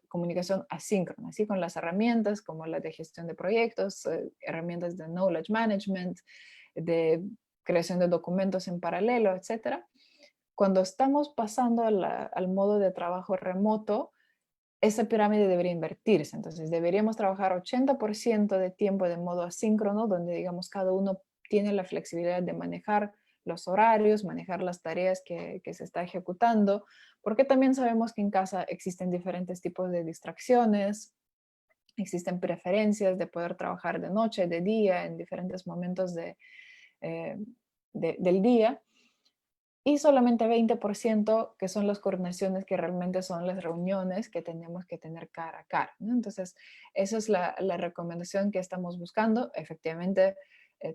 comunicación asíncrona, así con las herramientas como la de gestión de proyectos, herramientas de knowledge management, de creación de documentos en paralelo, etcétera. Cuando estamos pasando al modo de trabajo remoto, esa pirámide debería invertirse. Entonces, deberíamos trabajar 80% de tiempo de modo asíncrono, donde, digamos, cada uno tiene la flexibilidad de manejar los horarios, manejar las tareas que se está ejecutando, porque también sabemos que en casa existen diferentes tipos de distracciones, existen preferencias de poder trabajar de noche, de día, en diferentes momentos eh, del día, y solamente 20% que son las coordinaciones que realmente son las reuniones que tenemos que tener cara a cara, ¿no? Entonces, esa es la recomendación que estamos buscando. Efectivamente,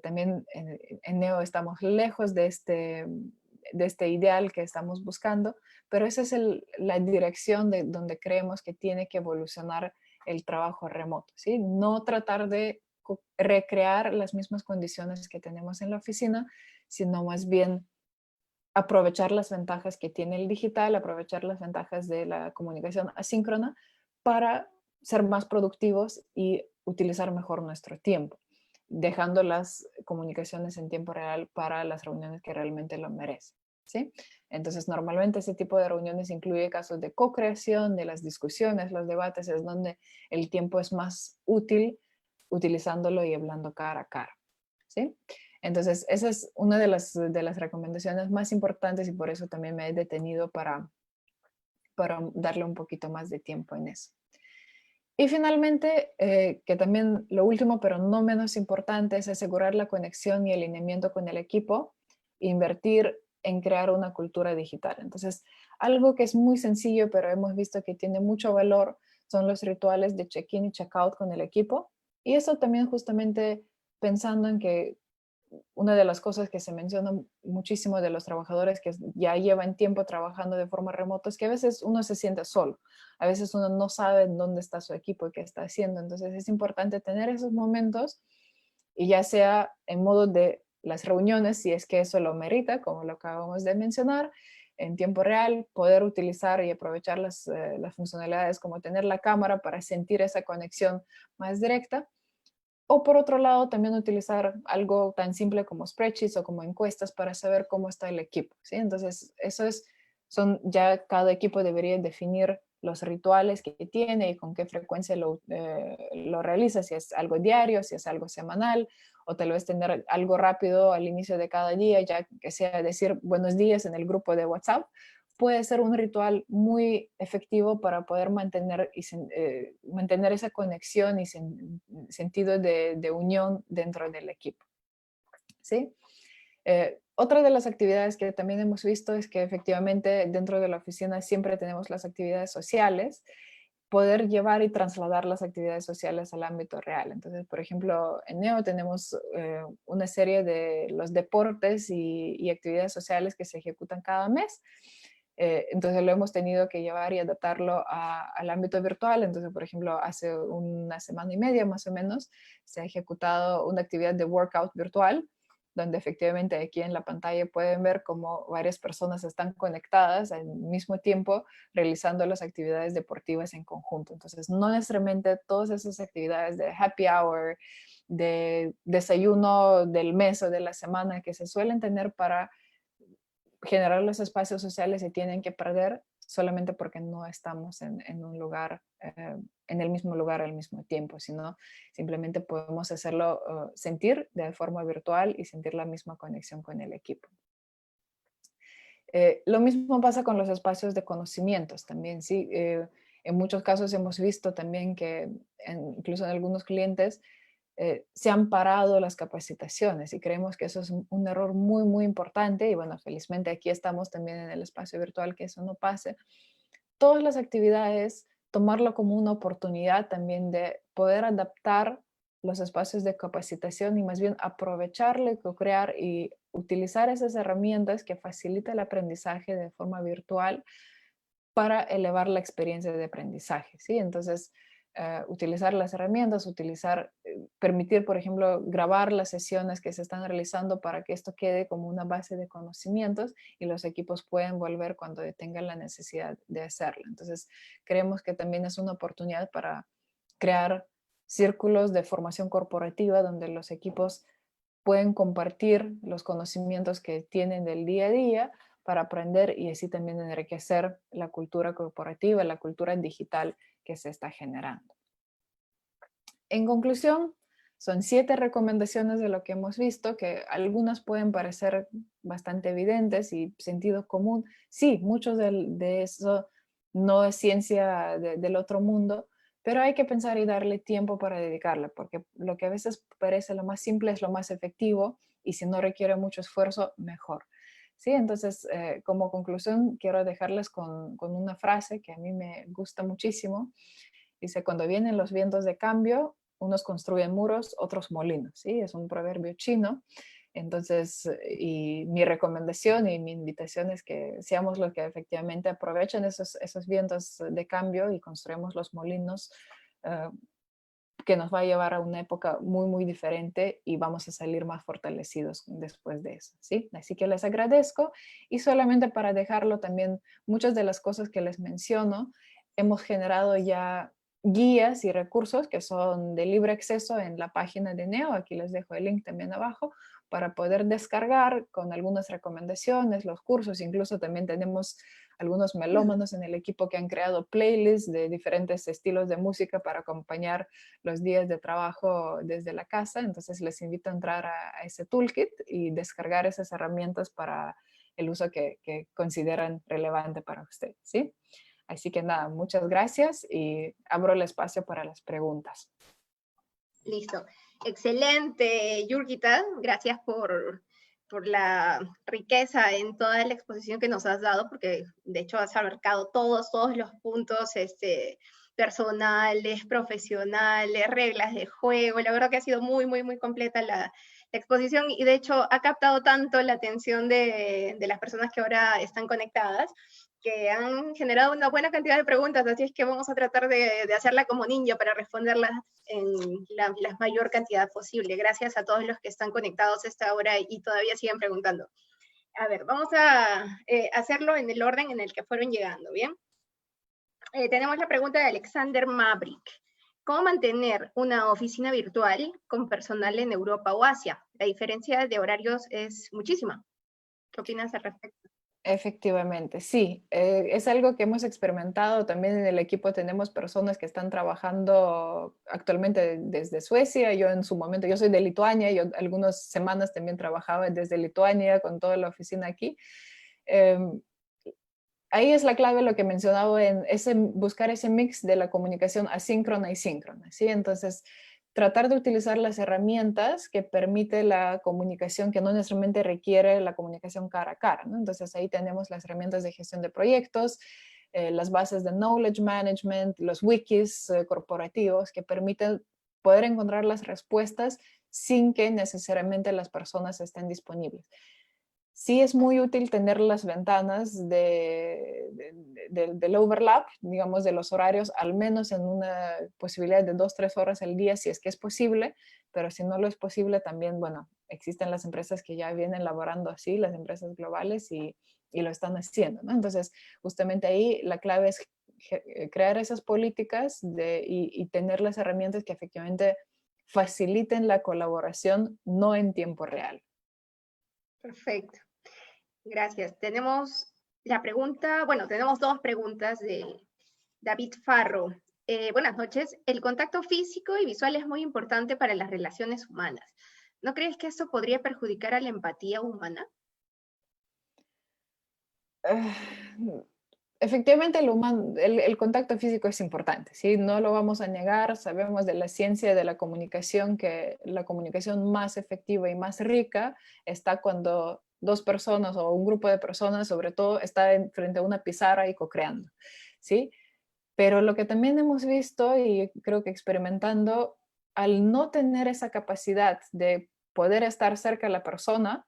también en Neo estamos lejos de este ideal que estamos buscando, pero esa es la dirección de donde creemos que tiene que evolucionar el trabajo remoto, ¿sí? No tratar de recrear las mismas condiciones que tenemos en la oficina, sino más bien aprovechar las ventajas que tiene el digital, aprovechar las ventajas de la comunicación asíncrona para ser más productivos y utilizar mejor nuestro tiempo, dejando las comunicaciones en tiempo real para las reuniones que realmente lo merecen, ¿sí? Entonces, normalmente ese tipo de reuniones incluye casos de co-creación, de las discusiones, los debates, es donde el tiempo es más útil utilizándolo y hablando cara a cara, ¿sí? Entonces, esa es una de las recomendaciones más importantes, y por eso también me he detenido para darle un poquito más de tiempo en eso. Y finalmente, que también lo último, pero no menos importante, es asegurar la conexión y alineamiento con el equipo, invertir en crear una cultura digital. Entonces, algo que es muy sencillo, pero hemos visto que tiene mucho valor, son los rituales de check-in y check-out con el equipo. Y eso también justamente pensando en que una de las cosas que se menciona muchísimo de los trabajadores que ya llevan tiempo trabajando de forma remota es que a veces uno se siente solo, a veces uno no sabe dónde está su equipo y qué está haciendo. Entonces es importante tener esos momentos, y ya sea en modo de las reuniones, si es que eso lo merita, como lo acabamos de mencionar, en tiempo real, poder utilizar y aprovechar las funcionalidades como tener la cámara para sentir esa conexión más directa, O por otro lado, también utilizar algo tan simple como spreadsheets o como encuestas para saber cómo está el equipo, ¿sí? Entonces, ya cada equipo debería definir los rituales que tiene y con qué frecuencia lo realiza, si es algo diario, si es algo semanal, o tal vez tener algo rápido al inicio de cada día, ya que sea decir buenos días en el grupo de WhatsApp, puede ser un ritual muy efectivo para poder mantener esa conexión y sentido de unión dentro del equipo, ¿sí? Otra de las actividades que también hemos visto es que efectivamente dentro de la oficina siempre tenemos las actividades sociales, poder llevar y trasladar las actividades sociales al ámbito real. Entonces, por ejemplo, en NEO tenemos una serie de los deportes y actividades sociales que se ejecutan cada mes. Entonces lo hemos tenido que llevar y adaptarlo al ámbito virtual. Entonces, por ejemplo, hace una semana y media más o menos se ha ejecutado una actividad de workout virtual, donde efectivamente aquí en la pantalla pueden ver cómo varias personas están conectadas al mismo tiempo realizando las actividades deportivas en conjunto. Entonces, no necesariamente todas esas actividades de happy hour, de desayuno del mes o de la semana que se suelen tener para generar los espacios sociales se tienen que perder solamente porque no estamos en un lugar, en el mismo lugar al mismo tiempo, sino simplemente podemos hacerlo sentir de forma virtual y sentir la misma conexión con el equipo. Lo mismo pasa con los espacios de conocimientos también, ¿sí? En muchos casos hemos visto también que incluso en algunos clientes se han parado las capacitaciones y creemos que eso es un error muy, muy importante y bueno, felizmente aquí estamos también en el espacio virtual que eso no pase. Todas las actividades, tomarlo como una oportunidad también de poder adaptar los espacios de capacitación y más bien aprovecharle, co-crear y utilizar esas herramientas que facilitan el aprendizaje de forma virtual para elevar la experiencia de aprendizaje, ¿sí? Entonces, utilizar las herramientas, permitir, por ejemplo, grabar las sesiones que se están realizando para que esto quede como una base de conocimientos y los equipos pueden volver cuando tengan la necesidad de hacerlo. Entonces, creemos que también es una oportunidad para crear círculos de formación corporativa donde los equipos pueden compartir los conocimientos que tienen del día a día para aprender y así también enriquecer la cultura corporativa, la cultura digital que se está generando. En conclusión, son 7 recomendaciones de lo que hemos visto, que algunas pueden parecer bastante evidentes y sentido común. Sí, mucho de eso no es ciencia del otro mundo, pero hay que pensar y darle tiempo para dedicarle, porque lo que a veces parece lo más simple es lo más efectivo y si no requiere mucho esfuerzo, mejor. Sí, entonces, como conclusión, quiero dejarles con una frase que a mí me gusta muchísimo. Dice, cuando vienen los vientos de cambio, unos construyen muros, otros molinos, ¿sí? Es un proverbio chino. Entonces, y mi recomendación y mi invitación es que seamos los que efectivamente aprovechen esos vientos de cambio y construyamos los molinos uh, que nos va a llevar a una época muy, muy diferente y vamos a salir más fortalecidos después de eso, ¿sí? Así que les agradezco y solamente para dejarlo también, muchas de las cosas que les menciono, hemos generado ya guías y recursos que son de libre acceso en la página de NEO, aquí les dejo el link también abajo, para poder descargar con algunas recomendaciones, los cursos, incluso también tenemos algunos melómanos en el equipo que han creado playlists de diferentes estilos de música para acompañar los días de trabajo desde la casa. Entonces les invito a entrar a ese toolkit y descargar esas herramientas para el uso que consideran relevante para ustedes, ¿sí? Así que nada, muchas gracias y abro el espacio para las preguntas. Listo. Excelente, Yurgita. Gracias por la riqueza en toda la exposición que nos has dado, porque de hecho has abarcado todos los puntos personales, profesionales, reglas de juego. La verdad que ha sido muy, muy, muy completa la exposición y de hecho ha captado tanto la atención de las personas que ahora están conectadas, que han generado una buena cantidad de preguntas, así es que vamos a tratar de hacerla como ninja para responderlas en la mayor cantidad posible. Gracias a todos los que están conectados a esta hora y todavía siguen preguntando. A ver, vamos a hacerlo en el orden en el que fueron llegando, ¿bien? Tenemos la pregunta de Alexander Maverick. ¿Cómo mantener una oficina virtual con personal en Europa o Asia? La diferencia de horarios es muchísima. ¿Qué opinas al respecto? Efectivamente, sí, es algo que hemos experimentado. También en el equipo tenemos personas que están trabajando actualmente desde Suecia. Yo en su momento, yo soy de Lituania, yo algunas semanas también trabajaba desde Lituania con toda la oficina aquí. Em, Ahí es la clave lo que he mencionado en buscar ese mix de la comunicación asíncrona y síncrona, ¿sí? Entonces, tratar de utilizar las herramientas que permite la comunicación que no necesariamente requiere la comunicación cara a cara, ¿no? Entonces, ahí tenemos las herramientas de gestión de proyectos, las bases de knowledge management, los wikis corporativos que permiten poder encontrar las respuestas sin que necesariamente las personas estén disponibles. Sí es muy útil tener las ventanas del overlap, digamos, de los horarios, al menos en una posibilidad de 2, 3 horas al día, si es que es posible, pero si no lo es posible, también, bueno, existen las empresas que ya vienen laborando así, las empresas globales, y lo están haciendo, ¿no? Entonces, justamente ahí la clave es crear esas políticas y tener las herramientas que efectivamente faciliten la colaboración, no en tiempo real. Perfecto. Gracias. Tenemos la pregunta, bueno, tenemos dos preguntas de David Farro. Buenas noches. El contacto físico y visual es muy importante para las relaciones humanas. ¿No crees que eso podría perjudicar a la empatía humana? Ah, Efectivamente, el contacto físico es importante, ¿sí? No lo vamos a negar. Sabemos de la ciencia de la comunicación que la comunicación más efectiva y más rica está cuando dos personas o un grupo de personas, sobre todo, está frente a una pizarra y co-creando, ¿sí? Pero lo que también hemos visto y creo que experimentando, al no tener esa capacidad de poder estar cerca de la persona,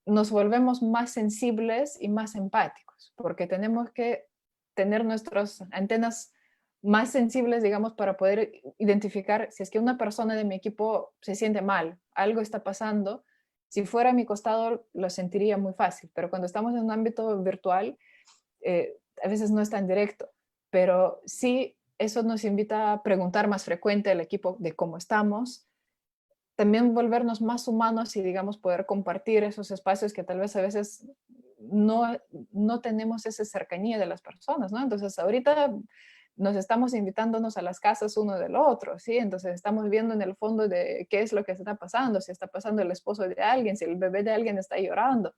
nos volvemos más sensibles y más empáticos, porque tenemos que tener nuestras antenas más sensibles, digamos, para poder identificar si es que una persona de mi equipo se siente mal, algo está pasando. Si fuera a mi costado, lo sentiría muy fácil, pero cuando estamos en un ámbito virtual, a veces no es tan directo, pero sí eso nos invita a preguntar más frecuente al equipo de cómo estamos, también volvernos más humanos y, digamos, poder compartir esos espacios que tal vez a veces no tenemos esa cercanía de las personas, ¿no? Entonces, ahorita nos estamos invitándonos a las casas uno del otro, ¿sí? Entonces, estamos viendo en el fondo de qué es lo que está pasando, si está pasando el esposo de alguien, si el bebé de alguien está llorando.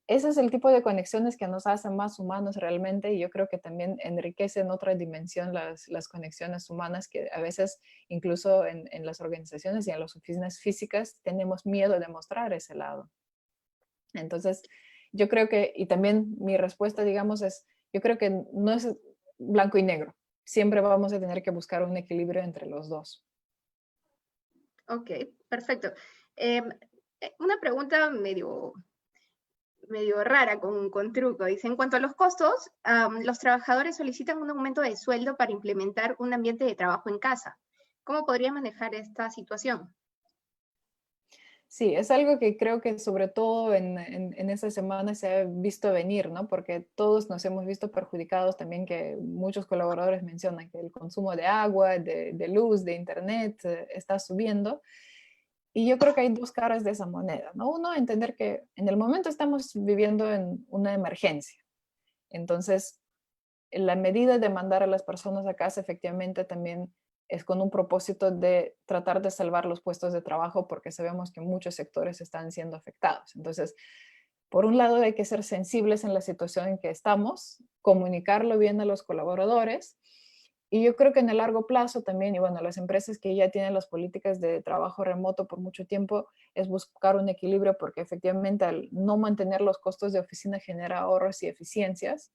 Ese es el tipo de conexiones que nos hacen más humanos realmente, y yo creo que también enriquecen otra dimensión las conexiones humanas que a veces incluso en las organizaciones y en las oficinas físicas tenemos miedo de mostrar ese lado. Entonces, yo creo que, y también mi respuesta, digamos, es, yo creo que no es blanco y negro. Siempre vamos a tener que buscar un equilibrio entre los dos. Ok, perfecto. Una pregunta medio rara, con truco. Dice, en cuanto a los costos, los trabajadores solicitan un aumento de sueldo para implementar un ambiente de trabajo en casa. ¿Cómo podría manejar esta situación? Sí, es algo que creo que sobre todo en esta semana se ha visto venir, ¿no? Porque todos nos hemos visto perjudicados también, que muchos colaboradores mencionan que el consumo de agua, de luz, de internet está subiendo. Y yo creo que hay dos caras de esa moneda, ¿no? Uno, entender que en el momento estamos viviendo en una emergencia. Entonces, la medida de mandar a las personas a casa efectivamente también es con un propósito de tratar de salvar los puestos de trabajo, porque sabemos que muchos sectores están siendo afectados. Entonces, por un lado hay que ser sensibles en la situación en que estamos, comunicarlo bien a los colaboradores, y yo creo que en el largo plazo también, y bueno, las empresas que ya tienen las políticas de trabajo remoto por mucho tiempo, es buscar un equilibrio, porque efectivamente al no mantener los costos de oficina genera ahorros y eficiencias.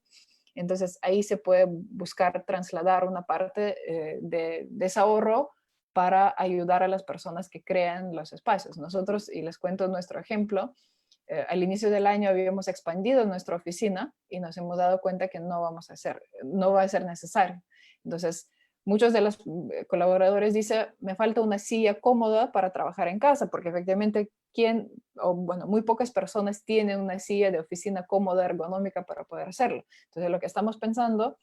Entonces ahí se puede buscar trasladar una parte de ese ahorro para ayudar a las personas que crean los espacios. Nosotros, y les cuento nuestro ejemplo, al inicio del año habíamos expandido nuestra oficina y nos hemos dado cuenta que no va a ser necesario. Entonces, muchos de los colaboradores dicen, me falta una silla cómoda para trabajar en casa, porque efectivamente, muy pocas personas tienen una silla de oficina cómoda, ergonómica para poder hacerlo. Entonces, lo que estamos pensando,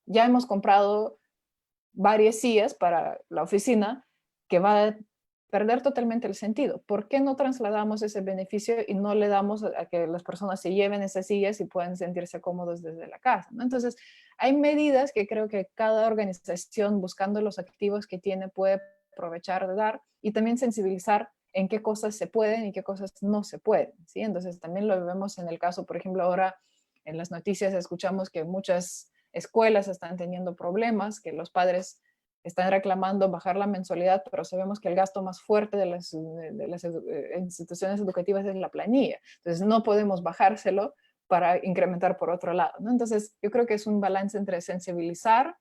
ya hemos comprado varias sillas para la oficina, que va a perder totalmente el sentido. ¿Por qué no trasladamos ese beneficio y no le damos a que las personas se lleven esas sillas y puedan sentirse cómodos desde la casa, ¿no? Entonces, hay medidas que creo que cada organización, buscando los activos que tiene, puede aprovechar de dar, y también sensibilizar en qué cosas se pueden y qué cosas no se pueden, ¿sí? Entonces, también lo vemos en el caso, por ejemplo, ahora en las noticias escuchamos que muchas escuelas están teniendo problemas, que los padres están reclamando bajar la mensualidad, pero sabemos que el gasto más fuerte de las instituciones educativas es la planilla. Entonces, no podemos bajárselo para incrementar por otro lado, ¿no? Entonces, yo creo que es un balance entre sensibilizar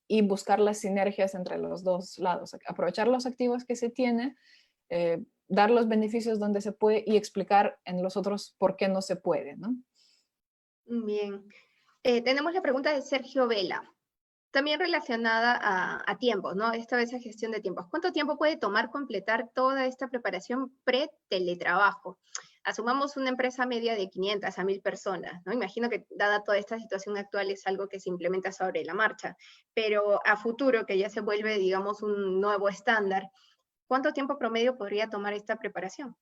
y buscar las sinergias entre los dos lados. Aprovechar los activos que se tienen, dar los beneficios donde se puede y explicar en los otros por qué no se puede, ¿no? Bien. Tenemos la pregunta de Sergio Vela, también relacionada a tiempos, ¿no? Esta vez a gestión de tiempos. ¿Cuánto tiempo puede tomar completar toda esta preparación pre-teletrabajo? Asumamos una empresa media de 500 a 1000 personas, ¿no? Imagino que dada toda esta situación actual es algo que se implementa sobre la marcha, pero a futuro, que ya se vuelve, digamos, un nuevo estándar, ¿cuánto tiempo promedio podría tomar esta preparación?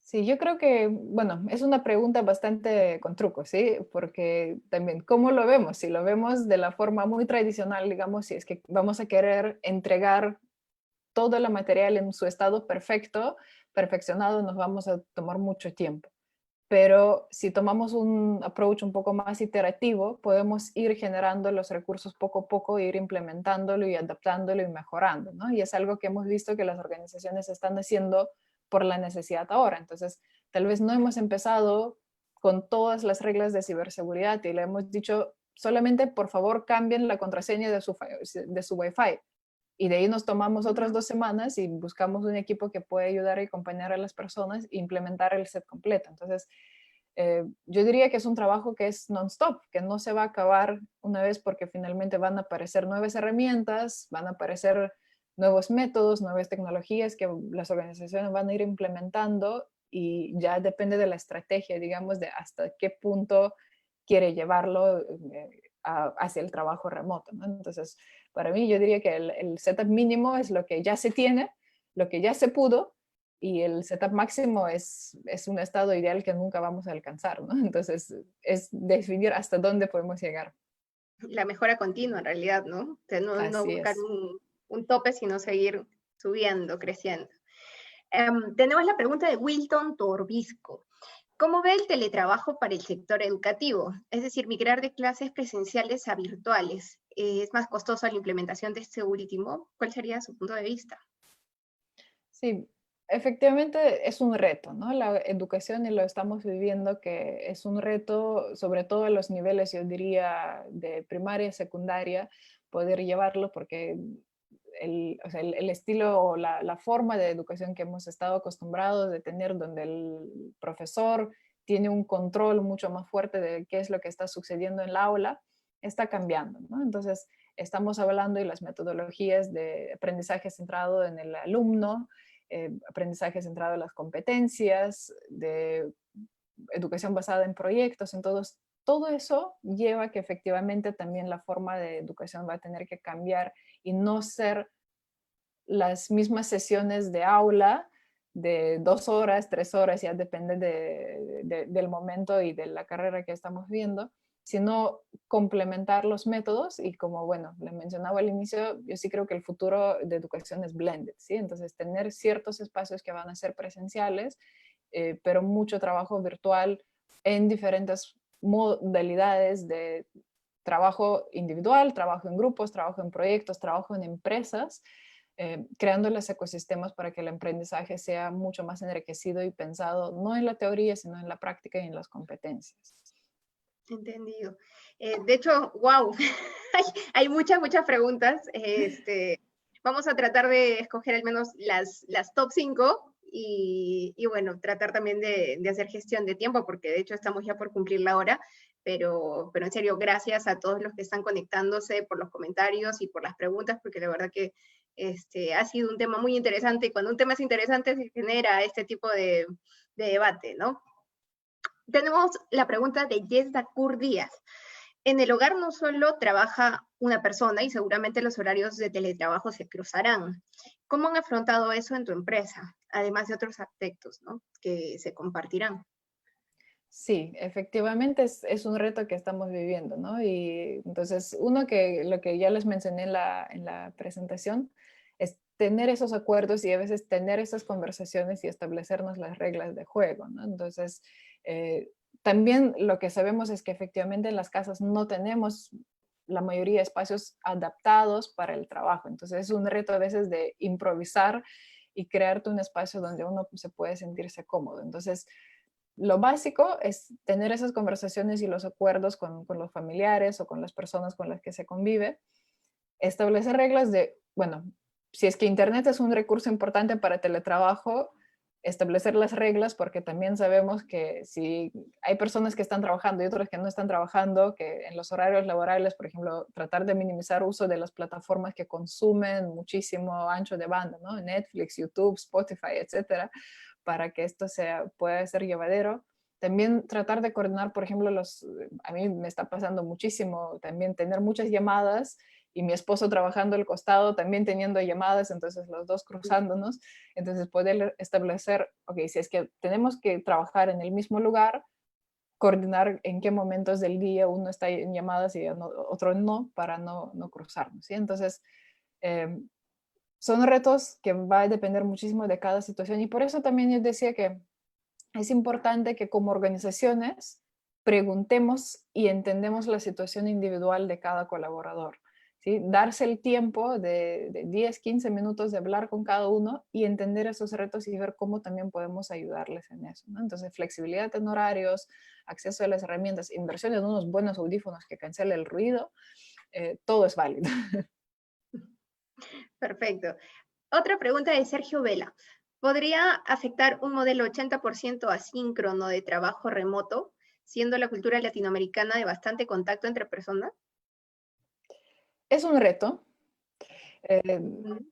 Sí, yo creo que, bueno, es una pregunta bastante con truco, ¿sí? Porque también, ¿cómo lo vemos? Si lo vemos de la forma muy tradicional, digamos, si es que vamos a querer entregar todo el material en su estado perfecto, perfeccionado, nos vamos a tomar mucho tiempo. Pero si tomamos un approach un poco más iterativo, podemos ir generando los recursos poco a poco, ir implementándolo y adaptándolo y mejorando, ¿no? Y es algo que hemos visto que las organizaciones están haciendo por la necesidad ahora. Entonces, tal vez no hemos empezado con todas las reglas de ciberseguridad y le hemos dicho solamente, por favor, cambien la contraseña de su Wi-Fi. Y de ahí nos tomamos otras 2 semanas y buscamos un equipo que puede ayudar y acompañar a las personas e implementar el set completo. Entonces, yo diría que es un trabajo que es non-stop, que no se va a acabar una vez, porque finalmente van a aparecer nuevas herramientas, van a aparecer nuevos métodos, nuevas tecnologías que las organizaciones van a ir implementando, y ya depende de la estrategia, digamos, de hasta qué punto quiere llevarlo hacia el trabajo remoto, ¿no? Entonces, para mí yo diría que el setup mínimo es lo que ya se tiene, lo que ya se pudo, y el setup máximo es un estado ideal que nunca vamos a alcanzar, ¿no? Entonces, es definir hasta dónde podemos llegar. La mejora continua en realidad, ¿no? O sea, no Así buscar es. un tope, sino seguir subiendo, creciendo. Tenemos la pregunta de Wilton Torbisco. ¿Cómo ve el teletrabajo para el sector educativo? Es decir, migrar de clases presenciales a virtuales. ¿Es más costoso la implementación de este último? ¿Cuál sería su punto de vista? Sí, efectivamente es un reto, ¿no? La educación, y lo estamos viviendo, que es un reto, sobre todo en los niveles, yo diría, de primaria, secundaria, poder llevarlo, porque o sea, el estilo o la forma de educación que hemos estado acostumbrados de tener, donde el profesor tiene un control mucho más fuerte de qué es lo que está sucediendo en el aula, está cambiando, ¿no? Entonces, estamos hablando de las metodologías de aprendizaje centrado en el alumno, aprendizaje centrado en las competencias, de educación basada en proyectos, en todos. Todo eso lleva a que efectivamente también la forma de educación va a tener que cambiar y no ser las mismas sesiones de aula de 2 horas, 3 horas, ya depende del momento y de la carrera que estamos viendo, sino complementar los métodos. Y como, bueno, le mencionaba al inicio, yo sí creo que el futuro de educación es blended, ¿sí? Entonces, tener ciertos espacios que van a ser presenciales, pero mucho trabajo virtual en diferentes modalidades de trabajo individual, trabajo en grupos, trabajo en proyectos, trabajo en empresas, creando los ecosistemas para que el aprendizaje sea mucho más enriquecido y pensado no en la teoría, sino en la práctica y en las competencias. Entendido. De hecho, wow, hay muchas preguntas. Vamos a tratar de escoger al menos las top 5 y bueno, tratar también de hacer gestión de tiempo, porque de hecho estamos ya por cumplir la hora, pero en serio, gracias a todos los que están conectándose por los comentarios y por las preguntas, porque la verdad que ha sido un tema muy interesante, y cuando un tema es interesante se genera este tipo de debate, ¿no? Tenemos la pregunta de Yesda Kur Díaz. En el hogar no solo trabaja una persona y seguramente los horarios de teletrabajo se cruzarán. ¿Cómo han afrontado eso en tu empresa? Además de otros aspectos, ¿no?, que se compartirán. Sí, efectivamente es un reto que estamos viviendo, ¿no? Y entonces, uno que lo que ya les mencioné en la presentación es tener esos acuerdos y a veces tener esas conversaciones y establecernos las reglas de juego, ¿no? Entonces, eh, también lo que sabemos es que efectivamente en las casas no tenemos la mayoría de espacios adaptados para el trabajo. Entonces, es un reto a veces de improvisar y crearte un espacio donde uno se puede sentirse cómodo. Entonces, lo básico es tener esas conversaciones y los acuerdos con los familiares o con las personas con las que se convive, establecer reglas de, bueno, si es que Internet es un recurso importante para teletrabajo, establecer las reglas porque también sabemos que si hay personas que están trabajando y otras que no están trabajando, que en los horarios laborales, por ejemplo, tratar de minimizar uso de las plataformas que consumen muchísimo ancho de banda, ¿no? Netflix, YouTube, Spotify, etcétera, para que esto pueda ser llevadero. También tratar de coordinar, por ejemplo, a mí me está pasando muchísimo también tener muchas llamadas y mi esposo trabajando al costado, también teniendo llamadas, entonces los dos cruzándonos, entonces poder establecer, ok, si es que tenemos que trabajar en el mismo lugar, coordinar en qué momentos del día uno está en llamadas y otro no, para no cruzarnos, ¿sí? Entonces, eh, son retos que va a depender muchísimo de cada situación y por eso también yo decía que es importante que como organizaciones preguntemos y entendemos la situación individual de cada colaborador. ¿Sí? Darse el tiempo de 10, 15 minutos de hablar con cada uno y entender esos retos y ver cómo también podemos ayudarles en eso, ¿no? Entonces, flexibilidad en horarios, acceso a las herramientas, inversión en unos buenos audífonos que cancelen el ruido, todo es válido. Perfecto. Otra pregunta de Sergio Vela. ¿Podría afectar un modelo 80% asíncrono de trabajo remoto, siendo la cultura latinoamericana de bastante contacto entre personas? Es un reto. Eh, Ujú.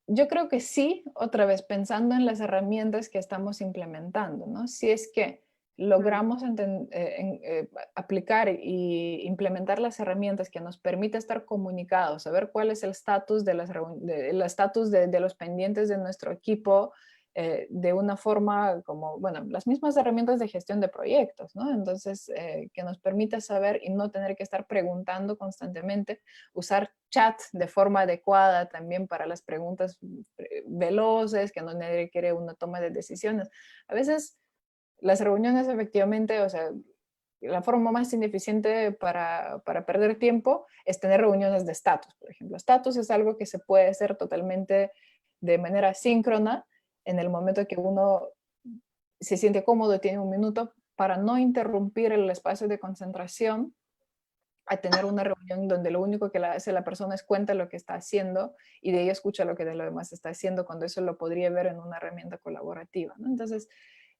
Yo creo que sí, otra vez pensando en las herramientas que estamos implementando, ¿no? Si es que Mm. logramos aplicar y implementar las herramientas que nos permite estar comunicados, saber cuál es el estatus el estatus de los pendientes de nuestro equipo, de una forma como, bueno, las mismas herramientas de gestión de proyectos, ¿no? Entonces, que nos permita saber y no tener que estar preguntando constantemente, usar chat de forma adecuada también para las preguntas veloces, que no requiere una toma de decisiones. A veces las reuniones efectivamente, o sea, la forma más ineficiente para perder tiempo es tener reuniones de estatus, por ejemplo. Estatus es algo que se puede hacer totalmente de manera síncrona en el momento que uno se siente cómodo, tiene un minuto para no interrumpir el espacio de concentración a tener una reunión donde lo único que hace la persona es cuenta lo que está haciendo y de ella escucha lo que de lo demás está haciendo, cuando eso lo podría ver en una herramienta colaborativa, ¿no? Entonces,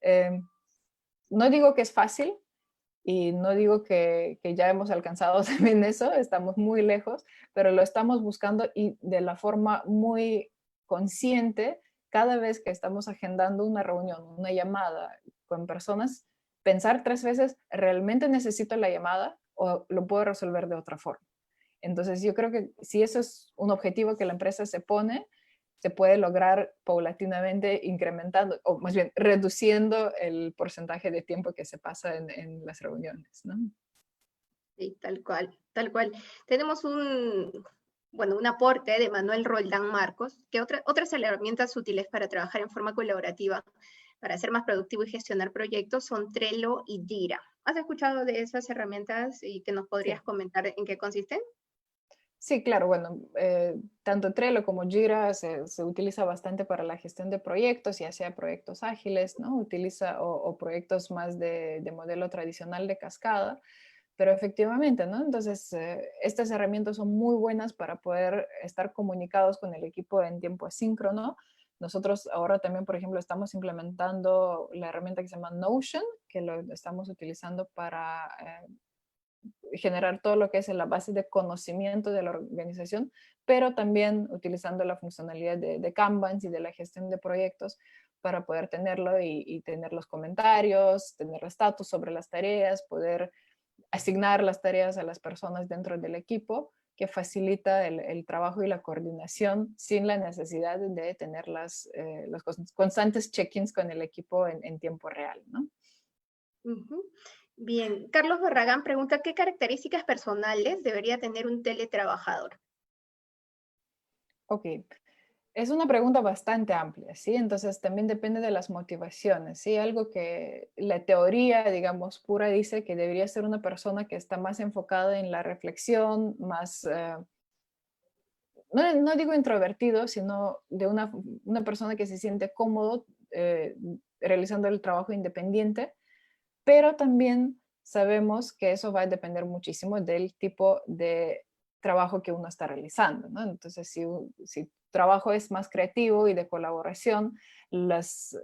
eh, no digo que es fácil y no digo que ya hemos alcanzado también eso, estamos muy lejos, pero lo estamos buscando y de la forma muy consciente, cada vez que estamos agendando una reunión, una llamada con personas, pensar 3 veces, ¿realmente necesito la llamada o lo puedo resolver de otra forma? Entonces, yo creo que si eso es un objetivo que la empresa se pone, se puede lograr paulatinamente incrementando, o más bien reduciendo el porcentaje de tiempo que se pasa en las reuniones, ¿no? Sí, tal cual, tal cual. Tenemos bueno, un aporte de Manuel Roldán Marcos, que otras herramientas útiles para trabajar en forma colaborativa, para ser más productivo y gestionar proyectos, son Trello y Jira. ¿Has escuchado de esas herramientas y que nos podrías Sí. comentar en qué consisten? Sí, claro, bueno, tanto Trello como Jira se utiliza bastante para la gestión de proyectos, ya sea proyectos ágiles, ¿no? O proyectos más de modelo tradicional de cascada, pero efectivamente, ¿no? Entonces, estas herramientas son muy buenas para poder estar comunicados con el equipo en tiempo asíncrono. Nosotros ahora también, por ejemplo, estamos implementando la herramienta que se llama Notion, que lo estamos utilizando para generar todo lo que es en la base de conocimiento de la organización, pero también utilizando la funcionalidad de Kanban y de la gestión de proyectos para poder tenerlo y tener los comentarios, tener estatus sobre las tareas, poder asignar las tareas a las personas dentro del equipo, que facilita el trabajo y la coordinación sin la necesidad de tener los constantes check-ins con el equipo en tiempo real, ¿no? Ujú. Bien, Carlos Barragán pregunta, ¿qué características personales debería tener un teletrabajador? Ok, es una pregunta bastante amplia, ¿sí? Entonces también depende de las motivaciones, ¿sí? Algo que la teoría, digamos, pura dice que debería ser una persona que está más enfocada en la reflexión, más, no digo introvertido, sino de una persona que se siente cómodo realizando el trabajo independiente, pero también sabemos que eso va a depender muchísimo del tipo de trabajo que uno está realizando, ¿no? Entonces, si trabajo es más creativo y de colaboración, las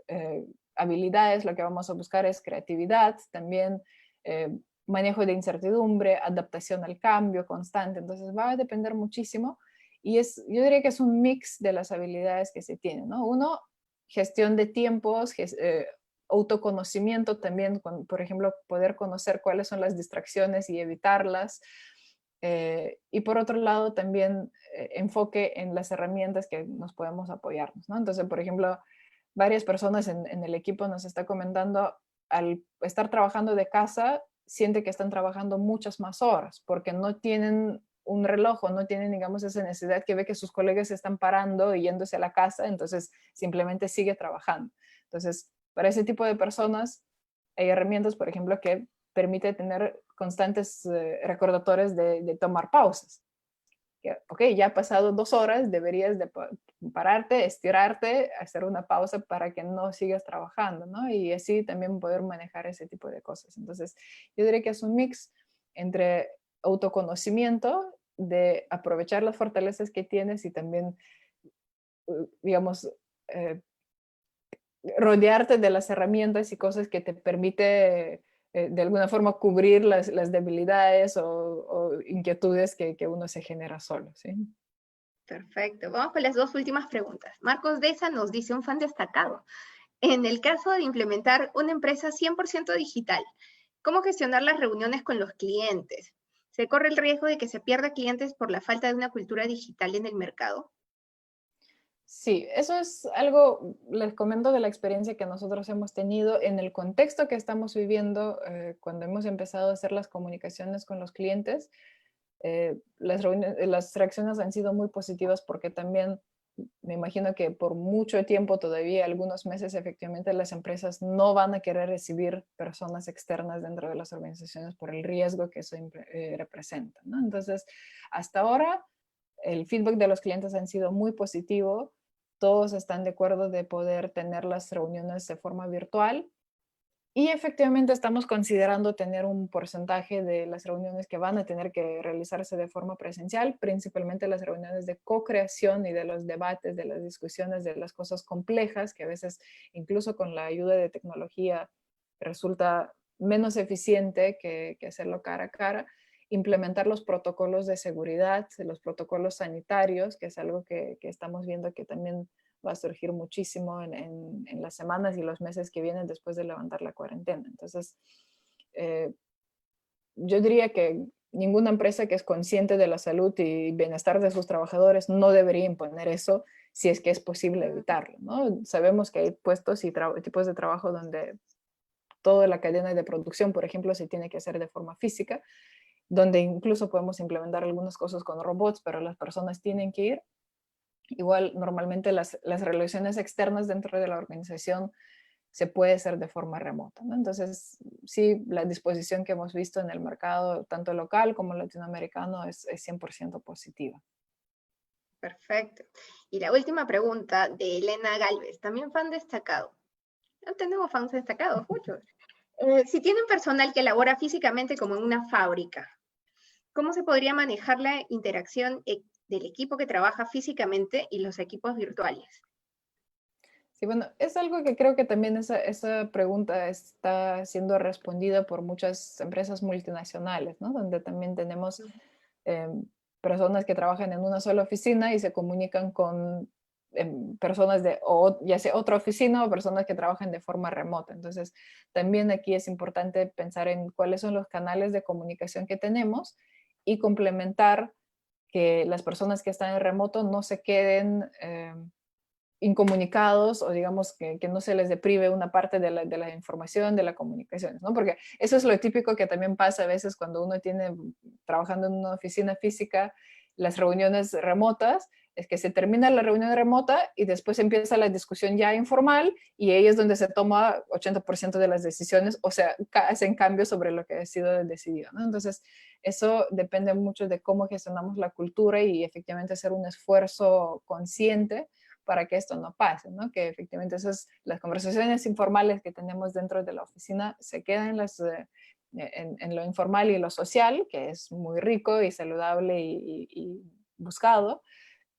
habilidades, lo que vamos a buscar es creatividad, también eh, manejo de incertidumbre, adaptación al cambio constante, entonces va a depender muchísimo y yo diría que es un mix de las habilidades que se tienen, ¿no? Uno, gestión de tiempos, autoconocimiento también, por ejemplo, poder conocer cuáles son las distracciones y evitarlas. Y por otro lado, también enfoque en las herramientas que nos podemos apoyarnos, ¿no? Entonces, por ejemplo, varias personas en el equipo nos está comentando, al estar trabajando de casa, siente que están trabajando muchas más horas porque no tienen un reloj o no tienen, digamos, esa necesidad que ve que sus colegas se están parando y yéndose a la casa, entonces simplemente sigue trabajando. Entonces, para ese tipo de personas hay herramientas, por ejemplo, que permite tener constantes recordatorios de tomar pausas. Que, ok, ya ha pasado 2 horas, deberías de pararte, estirarte, hacer una pausa para que no sigas trabajando, ¿no? Y así también poder manejar ese tipo de cosas. Entonces, yo diría que es un mix entre autoconocimiento, de aprovechar las fortalezas que tienes y también, digamos, eh, rodearte de las herramientas y cosas que te permite de alguna forma cubrir las debilidades o inquietudes que uno se genera solo, ¿sí? Perfecto. Vamos con las dos últimas preguntas. Marcos Deza nos dice un fan destacado. En el caso de implementar una empresa 100% digital, ¿cómo gestionar las reuniones con los clientes? ¿Se corre el riesgo de que se pierda clientes por la falta de una cultura digital en el mercado? Sí, eso es algo, les comento de la experiencia que nosotros hemos tenido en el contexto que estamos viviendo cuando hemos empezado a hacer las comunicaciones con los clientes. Las reacciones han sido muy positivas porque también me imagino que por mucho tiempo, todavía algunos meses, efectivamente las empresas no van a querer recibir personas externas dentro de las organizaciones por el riesgo que eso representa, ¿no? Entonces, hasta ahora el feedback de los clientes han sido muy positivo. Todos están de acuerdo de poder tener las reuniones de forma virtual y efectivamente estamos considerando tener un porcentaje de las reuniones que van a tener que realizarse de forma presencial, principalmente las reuniones de co-creación y de los debates, de las discusiones, de las cosas complejas que a veces incluso con la ayuda de tecnología resulta menos eficiente que hacerlo cara a cara. Implementar los protocolos de seguridad, los protocolos sanitarios, que es algo que estamos viendo que también va a surgir muchísimo en las semanas y los meses que vienen después de levantar la cuarentena. Entonces, eh, yo diría que ninguna empresa que es consciente de la salud y bienestar de sus trabajadores no debería imponer eso si es que es posible evitarlo, ¿no? Sabemos que hay puestos y tipos de trabajo donde toda la cadena de producción, por ejemplo, se tiene que hacer de forma física, donde incluso podemos implementar algunas cosas con robots, pero las personas tienen que ir. Igual, normalmente las relaciones externas dentro de la organización se puede hacer de forma remota, ¿no? Entonces, sí, la disposición que hemos visto en el mercado, tanto local como latinoamericano, es 100% positiva. Perfecto. Y la última pregunta de Elena Galvez, también fan destacado. No tenemos fans destacados, muchos. Si tienen personal que labora físicamente como en una fábrica, ¿cómo se podría manejar la interacción del equipo que trabaja físicamente y los equipos virtuales? Sí, bueno, es algo que creo que también esa pregunta está siendo respondida por muchas empresas multinacionales, ¿no? Donde también tenemos eh, personas que trabajan en una sola oficina y se comunican con personas de, o ya sea otra oficina o personas que trabajan de forma remota. Entonces, también aquí es importante pensar en cuáles son los canales de comunicación que tenemos y complementar que las personas que están en remoto no se queden incomunicados o digamos que no se les deprive una parte de la información, de la comunicación, ¿no? Porque eso es lo típico que también pasa a veces cuando uno tiene, trabajando en una oficina física, las reuniones remotas, es que se termina la reunión remota y después empieza la discusión ya informal y ahí es donde se toma 80% de las decisiones, o sea, hacen cambios sobre lo que ha sido decidido, ¿no? Entonces, eso depende mucho de cómo gestionamos la cultura y efectivamente hacer un esfuerzo consciente para que esto no pase, ¿no? Que efectivamente esas, las conversaciones informales que tenemos dentro de la oficina se quedan en lo informal y lo social, que es muy rico y saludable y buscado,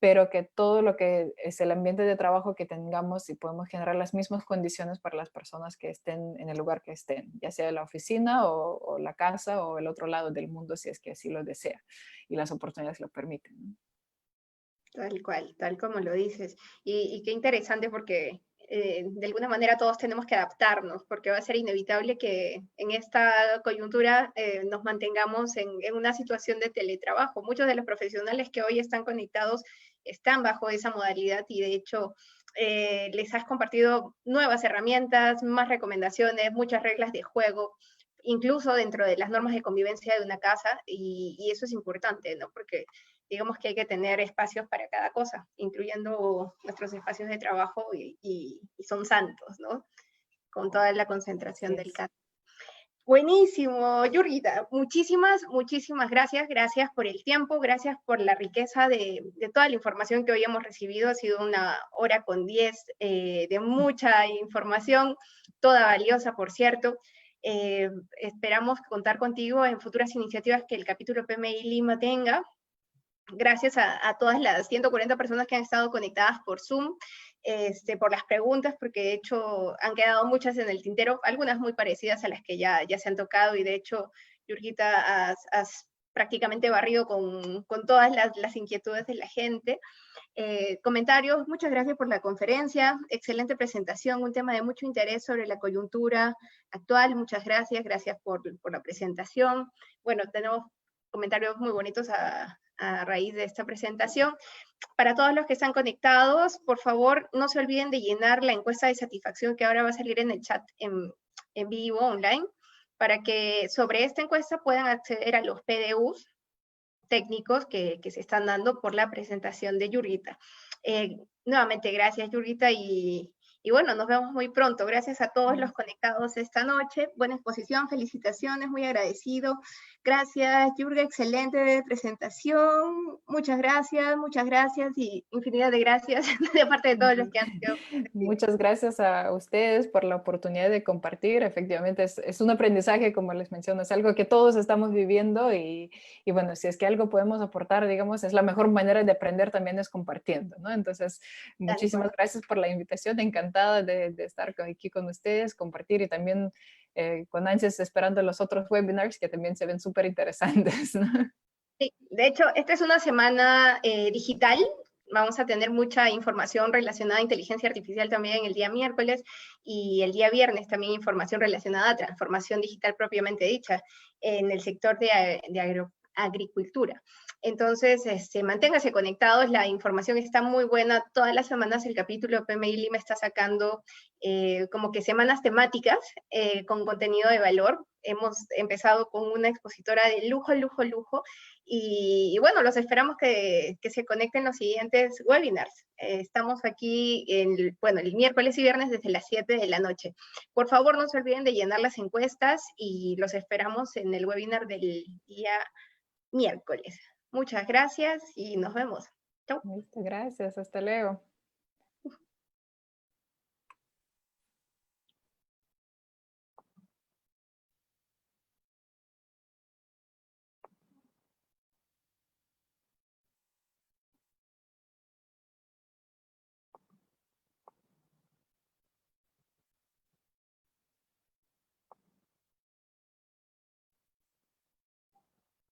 pero que todo lo que es el ambiente de trabajo que tengamos y podemos generar las mismas condiciones para las personas que estén en el lugar que estén, ya sea la oficina o la casa o el otro lado del mundo, si es que así lo desea y las oportunidades lo permiten, ¿no? Tal cual, tal como lo dices. Y qué interesante porque de alguna manera todos tenemos que adaptarnos, porque va a ser inevitable que en esta coyuntura nos mantengamos en una situación de teletrabajo. Muchos de los profesionales que hoy están conectados están bajo esa modalidad y de hecho les has compartido nuevas herramientas, más recomendaciones, muchas reglas de juego, incluso dentro de las normas de convivencia de una casa, y eso es importante, ¿no? Porque digamos que hay que tener espacios para cada cosa, incluyendo nuestros espacios de trabajo y son santos, ¿no? Con toda la concentración del caso. Buenísimo, Yurgita. Muchísimas, muchísimas gracias. Gracias por el tiempo, gracias por la riqueza de toda la información que hoy hemos recibido. Ha sido una hora con 10 de mucha información, toda valiosa, por cierto. Esperamos contar contigo en futuras iniciativas que el capítulo PMI Lima tenga. Gracias a todas las 140 personas que han estado conectadas por Zoom, por las preguntas, porque de hecho han quedado muchas en el tintero, algunas muy parecidas a las que ya se han tocado, y de hecho, Yurgita, has prácticamente barrido con todas las inquietudes de la gente. Comentarios, muchas gracias por la conferencia, excelente presentación, un tema de mucho interés sobre la coyuntura actual, muchas gracias, gracias por la presentación. Bueno, tenemos comentarios muy bonitos a raíz de esta presentación. Para todos los que están conectados, por favor, no se olviden de llenar la encuesta de satisfacción que ahora va a salir en el chat en vivo, online, para que sobre esta encuesta puedan acceder a los PDUs técnicos que se están dando por la presentación de Yurgita. Nuevamente, gracias, Yurgita, y bueno, nos vemos muy pronto. Gracias a todos los conectados esta noche. Buena exposición, felicitaciones, muy agradecido. Gracias, Yurga, excelente presentación. Muchas gracias y infinidad de gracias de parte de todos los que han sido. Muchas gracias a ustedes por la oportunidad de compartir. Efectivamente, es un aprendizaje, como les menciono, es algo que todos estamos viviendo y bueno, si es que algo podemos aportar, digamos, es la mejor manera de aprender también es compartiendo, ¿no? Entonces, muchísimas gracias por la invitación. Encantada de estar aquí con ustedes, compartir y también con ansias esperando los otros webinars que también se ven súper interesantes, ¿no? Sí, de hecho, esta es una semana digital. Vamos a tener mucha información relacionada a inteligencia artificial también el día miércoles y el día viernes también información relacionada a transformación digital propiamente dicha en el sector de agricultura. Entonces, manténgase conectados, la información está muy buena. Todas las semanas el capítulo PMI Lima está sacando como que semanas temáticas con contenido de valor. Hemos empezado con una expositora de lujo, y bueno, los esperamos que se conecten los siguientes webinars. Estamos aquí el miércoles y viernes desde las 7 de la noche. Por favor, no se olviden de llenar las encuestas y los esperamos en el webinar del día miércoles. Muchas gracias y nos vemos. Chau. Gracias, hasta luego.